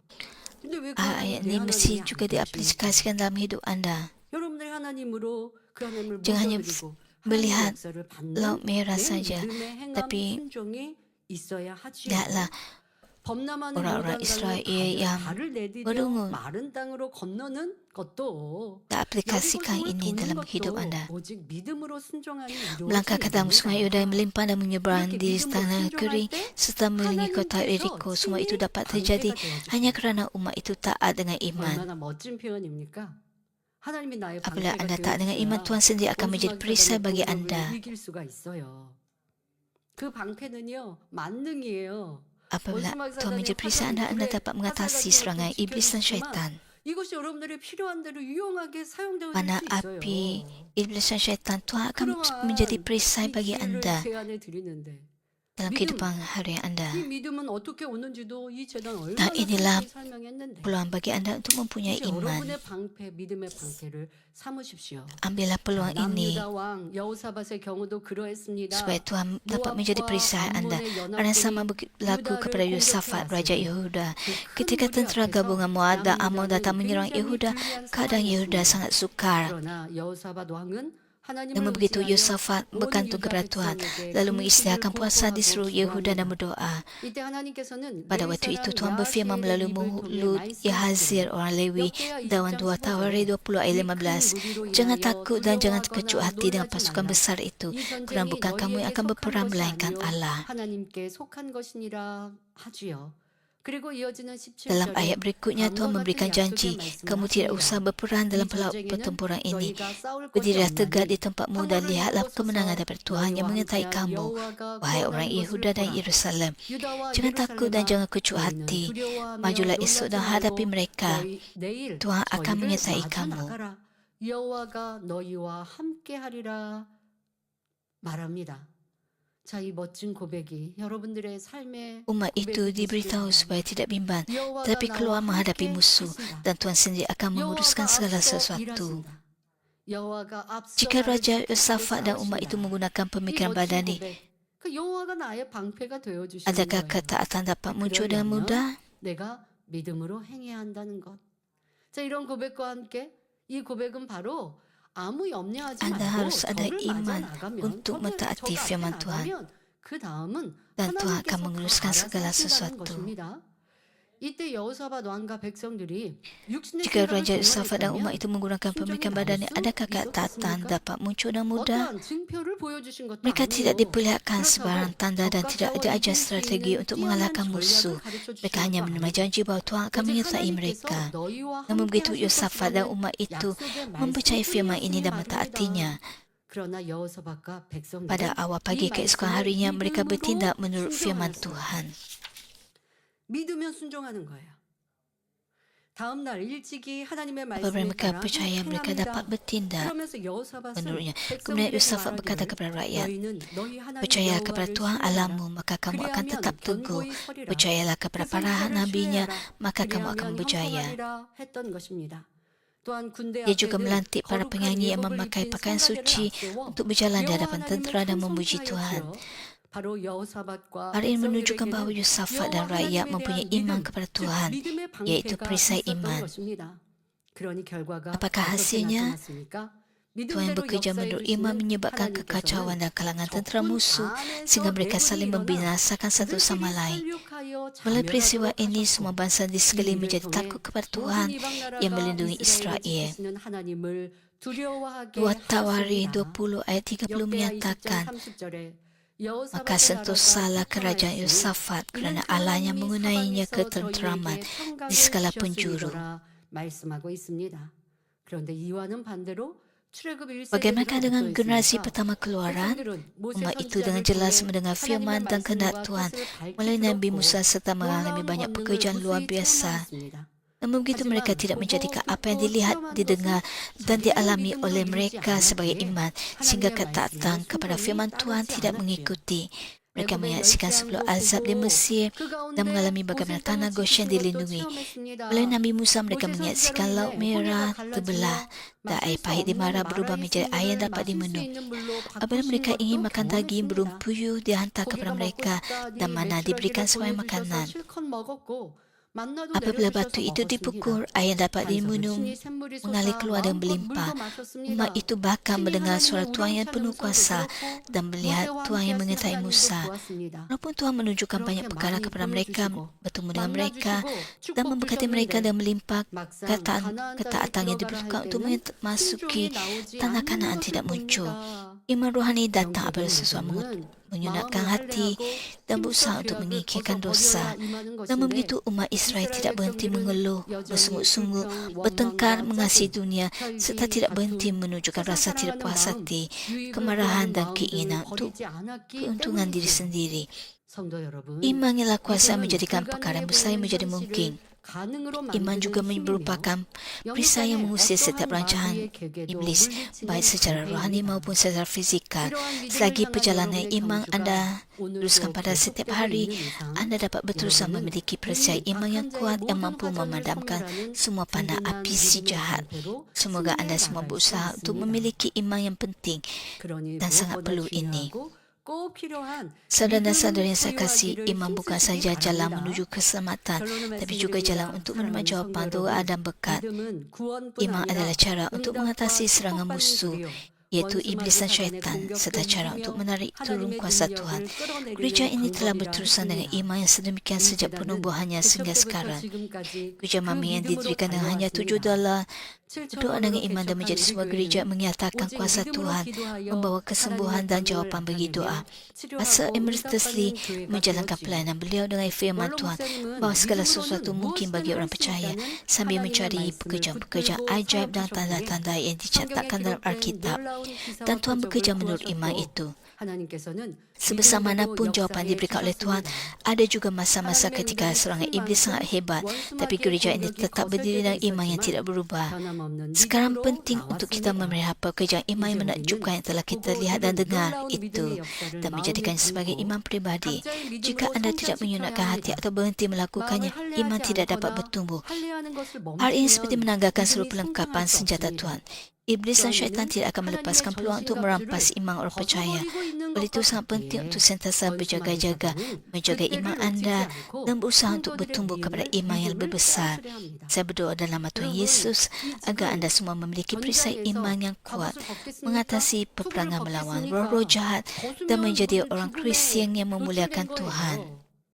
근데 왜 그 Ayat ini 하나님이 mesti 안 juga 되십니까? diaplikasikan dalam hidup anda. 여러분들의 하나님으로 그 하나님을 Jangan hanya 모셔드리고 melihat 하나님의 역사를 받는 Laut Merah 내 saja, 믿음의 행함 tapi 순종이 있어야 하지요. Lihatlah 범람하는 orang-orang 요단강을 Israel yang 발을 내디뎌 berungut. 마른 땅으로 건너는 것도 Tak aplikasikan 여리고 ini 도는 dalam 것도 hidup anda. 오직 믿음으로 순종하니 Melangkah ke dalam sungai Yordan, melimpah dan menyeberang 이렇게 di 믿음으로 tanah 순종할 kering 때 serta melilingi kota 하나님께서 Yeriko. Semua itu 친히 dapat terjadi 방패가 되어주시고. hanya kerana umat itu taat dengan iman. 얼마나 멋진 표현입니까? 하나님이 나의 Apabila 방패가 anda taat dengan 되어주셔야 iman, Tuhan sendiri akan menjadi perisai 원수마귀가 bagi 공격을 anda. 이길 수가 있어요. 그 방패는요 만능이에요. Apabila 원수마귀 Tuhan menjadi perisai anda, anda dapat mengatasi serangan iblis dan syaitan. 이것이 여러분들이 필요한 대로 유용하게 사용될 Mana 수 있어요. api iblis dan syaitan, Tuhan akan 그러한 menjadi perisai 이 bagi 기회를 anda 제안해 드리는데 dalam 믿음. kehidupan harian anda. 이 믿음은 어떻게 오는지도 이 재단 Nah, 얼마나 inilah 자세히 설명했는데 peluang bagi anda untuk mempunyai 이제 iman. 여러분의 방패, 믿음의 방패를 삼으십시오. Ambillah peluang ini 남유다 왕 여호사밧의 경우도 그러했습니다. supaya Tuhan dapat menjadi perisai anda. Hal yang sama berlaku kepada Yosafat, Raja Yehuda. Ketika tentera gabungan Moab dan Ammon datang menyerang Yehuda, keadaan Yehuda sangat sukar. 그러나 여호사밧 왕은 Namun begitu Yosafat bergantung kepada Tuhan, lalu mengisytiharkan puasa di seluruh Yehuda dan berdoa. Pada waktu itu Tuhan berfirman melalui mulut Yahazir orang Lewi, Dawan 2 Tawari 20 ayat 15, jangan takut dan jangan terkejut hati dengan pasukan besar itu, kerana bukan kamu yang akan berperang melainkan Allah. 하나님께 속한 것이니라 하지요. 그리고 이어지는 17절에 Dalam ayat berikutnya Tuhan memberikan janji, kamu tidak usah berperang dalam pertempuran ini. Berdirilah tegak di tempatmu dan lihatlah kemenangan daripada Tuhan yang menyertai kamu, wahai orang Yehuda dan Yerusalem. Jangan takut dan jangan kecut hati. Majulah esok dan hadapi mereka. Tuhan akan menyertai kamu. 여호와가 너희와 함께하리라 말합니다. 자, 이 멋진 고백이 여러분들의 삶에 Umat itu diberitahu supaya tidak bimbang, tetapi keluar menghadapi musuh, dan Tuhan sendiri akan menguruskan segala sesuatu. Jika Raja Yosafat dan umat itu menggunakan pemikiran badani, 여호와가 나의 방패가 되어 주시는 adakah 거예요. ketaatan dapat muncul dengan mudah? 내가 믿음으로 행해야 한다는 것. 자, 이런 고백과 함께 이 고백은 바로 아무 염려하지 Anda 말고 harus ada 저를 iman 맞아 나가면 untuk mentaati firman Tuhan. 그 다음은 Dan Tuhan akan menguruskan segala sesuatu. 이때 여호사밧 왕과 백성들이 Jika Raja Yosafat dan umat itu menggunakan pemikiran badani, adakah ketaatan dapat muncul dengan mudah? Mereka tidak diperlihatkan sebarang tanda dan tidak diajar strategi untuk mengalahkan musuh. Mereka hanya menerima janji bahawa Tuhan akan menyertai mereka. Namun begitu Yosafat dan umat itu mempercayai firman ini dan mentaatinya. Pada awal pagi keesokan harinya, mereka bertindak menurut firman Tuhan. 믿으면 순종하는 거예요. 다음 날 일찍이 하나님의 Apabila 말씀에 mereka 따라 percaya, mereka dapat bertindak 그러면서 여호사밧은 menurutnya. Kemudian Yosafat berkata kepada rakyat, percayalah kepada Tuhan Allahmu, maka kamu akan tetap teguh. Percayalah kepada para nabinya, maka kamu akan berjaya. Dia juga melantik para penyanyi yang memakai pakaian suci untuk berjalan di hadapan tentera dan memuji Tuhan. Hal ini menunjukkan bahawa Yosafat dan rakyat mempunyai iman kepada Tuhan, iaitu perisai iman. Apakah hasilnya? Tuhan bekerja menurut iman menyebabkan kekacauan dan kalangan tentera musuh sehingga mereka saling membinasakan satu sama lain. Melalui peristiwa ini, semua bangsa di sekeliling menjadi takut kepada Tuhan yang melindungi Israel. 2 Tawari 20 ayat 30 menyatakan, maka sentosalah kerajaan Yosafat kerana Allah yang mengenainya ketenteraman di segala penjuru. Bagaimana dengan generasi pertama keluaran? Umat itu dengan jelas mendengar firman dan kehendak Tuhan melalui Nabi Musa serta mengalami banyak pekerjaan luar biasa. Namun begitu mereka tidak menjadikan apa yang dilihat, didengar dan dialami oleh mereka sebagai iman, sehingga ketaatan kepada firman Tuhan tidak mengikuti. Mereka menyaksikan sebelum azab di Mesir dan mengalami bagaimana tanah Goshen dilindungi. Melalui Nabi Musa mereka menyaksikan Laut Merah terbelah dan air pahit di Mara berubah menjadi air yang dapat diminum. Apabila mereka ingin makan daging, burung puyuh dihantar kepada mereka dan mana diberikan sebagai makanan. 만나도 Apabila 내려주셔서 batu itu 먹었습니다. dipukul, ayam dapat 반석은 diminum, 신이 샘물이 mengalir 솟아 keluar dan 마음껏 berlimpah. 물고 마셨습니다. Umat itu bahkan 신이 mendengar suara 하나님의 Tuhan yang 우렁찬 penuh 음성도 kuasa 들었고 dan melihat 모세와 Tuhan yang 함께하신 menyertai 하나님도 Musa. 보았습니다. Walaupun Tuhan menunjukkan 그렇게 banyak perkara 많이 kepada mereka, 보여주시고 bertemu dengan mereka 만나주시고 dan memberkati mereka 축복 dan melimpah 막상 ketaatan yang 가나안 땅에 diberikan 들어가라 untuk 할 때는 memasuki 순종이 나오지 tanah 않는 Kanaan 것을 tidak muncul. 봅니다. Iman rohani datang apabila 영적인 sesuatu 우상은 menyunatkan 마음을 hati 할례하고 dan 힘써 berusaha untuk 죄악을 menyingkirkan 벗어버려야 dosa. 임하는 Namun 것인데 begitu umat Israel tidak 이스라엘 berhenti 백성들은 mengeluh, 여전히 bersungguh-sungguh, 불평, bertengkar, 원망과 mengasihi 짜증, dunia serta 혈기, tidak berhenti 다툼, menunjukkan 세상 rasa tidak 사랑하는 puas 마음, hati, 유익을 kemarahan 구하는 dan 마음들을 keinginan untuk 버리지 않았기 keuntungan diri 때문이지요. sendiri. 성도 여러분, Iman ialah kuasa 믿음은 menjadikan perkara 불가능해 besar 보이는 menjadi 현실을 mungkin. 가능으로 Iman juga 만드는 힘이며 merupakan 영육 perisai yang 간의 mengusir 어떠한 setiap rancangan 마귀의 계계도 iblis, 물리치는 baik secara rohani 방패입니다. maupun secara fizikal. 이러한 믿음을 Selagi 향한 perjalanan 여러분의 iman 경주가 anda 오늘도 teruskan pada setiap 계속되고 hari, 있는 이상 anda dapat berterusan 여러분은 memiliki perisai 이 iman yang 악한 kuat 자의 yang 모든 mampu 화전을 memadamkan 섬멸하는 semua panah 든든한 api si 믿음의 jahat. 방패로 Semoga anda 승리해 semua 나갈 수 berusaha untuk 있습니다. memiliki iman yang penting 그러니 dan sangat 무엇보다 perlu ini. 중요하고 꼭 필요한 Saudara dan 믿음을 saudari yang saya kasih, 소유하기를 iman bukan 힘쓰시기 saja jalan 바랍니다. menuju keselamatan, 결론을 tapi juga jalan 말씀드립니다. untuk menerima 사랑하는 jawapan 성도 doa 여러분, dan berkat. 믿음은 구원뿐 Iman 아니라 adalah cara untuk 응답과 mengatasi serangan 축복받는 musuh, 길이요. iaitu 원수 iblis dan 마귀 사단의 syaitan, serta 공격도 cara untuk 이기며 menarik turun 하나님의 kuasa 능력을 Tuhan. 끌어내리는 Gereja ini telah 방법이라 berterusan dengan 했습니다. iman yang sedemikian 이 sejak 재단은 penubuhannya sehingga 개척 때부터 sekarang. 지금까지 Gereja 그 Mami yang 믿음으로 didirikan dengan hanya $7, 달려왔습니다. berdoa dengan iman dan menjadi sebuah gereja menyatakan 오직 kuasa 믿음으로 Tuhan, 기도하여 membawa kesembuhan dan 하나님의 jawapan 방법을 bagi doa. 나타내며 Pastor 치료하고 Emeritus Lee 응답받는 교회가 menjalankan 되었지요. pelayanan beliau dengan firman 원로 Tuhan 목사님은 bahawa segala 믿음으로는 sesuatu mungkin bagi 무엇이든 orang 할수 percaya 있다는 sambil 하나님의 mencari 말씀을 pekerjaan-pekerjaan 붙들고 ajaib dan 사역하셨기에 tanda-tanda yang dicatatkan 성경에 dalam 기록된 Alkitab. 놀라운 기사와 Dan Tuhan bekerja 표적을 menurut iman 구하셨고 itu. 하나님께서는 Sebesar 믿음으로 manapun jawapan 역사에 diberikan oleh Tuhan, 주셨습니다. ada juga masa-masa 하나님의 ketika 응답이 serangan 큰 iblis sangat 만큼 hebat, 원수 tapi 마귀의 gereja ini 공격이 tetap berdiri 거셀 dengan 때도 iman yang 있었지만 tidak berubah. 변함없는 Sekarang 믿음으로 penting untuk kita 나왔습니다. memelihara pekerjaan iman yang 이제 menakjubkan 우리는 yang telah kita 보고 lihat dan 들은 dengar 놀라운 itu 믿음의 역사를 dan 마음에 menjadikannya sebagai 품고 iman pribadi. 각자의 Jika 믿음으로 anda tidak menyunatkan hati 성찰시켜야 atau berhenti 마음을 melakukannya, iman 할례하지 tidak dapat 않거나 bertumbuh. 할례하는 것을 Hal ini seperti 멈추면 menanggalkan seluruh 믿음이 perlengkapan 성장할 수 senjata 없습니다. Tuhan. Iblis dan 또한 syaitan 이는 tidak akan melepaskan 하나님의 peluang untuk merampas 전신갑주를 iman orang percaya. 벗어버리고 있는 Oleh itu 것과 sangat penting 같기에 untuk sentiasa 원수 berjaga-jaga, 마귀 menjaga 사단은 iman 그때를 놓치지 anda 않고 dan berusaha untuk 성도들의 bertumbuh kepada 믿음을 iman yang lebih besar. 빼앗으려 합니다. Saya berdoa dalam nama Tuhan 여러분, Yesus 이 agar 지금 anda semua memiliki perisai 전장에서 iman yang kuat, 갑옷을 벗겠습니까? mengatasi 투구를 peperangan melawan 벗겠습니까? roh-roh jahat dan 벗으면 menjadi 우리는 orang 죽음에 Kristian yang 노출된 memuliakan 거예요. Tuhan.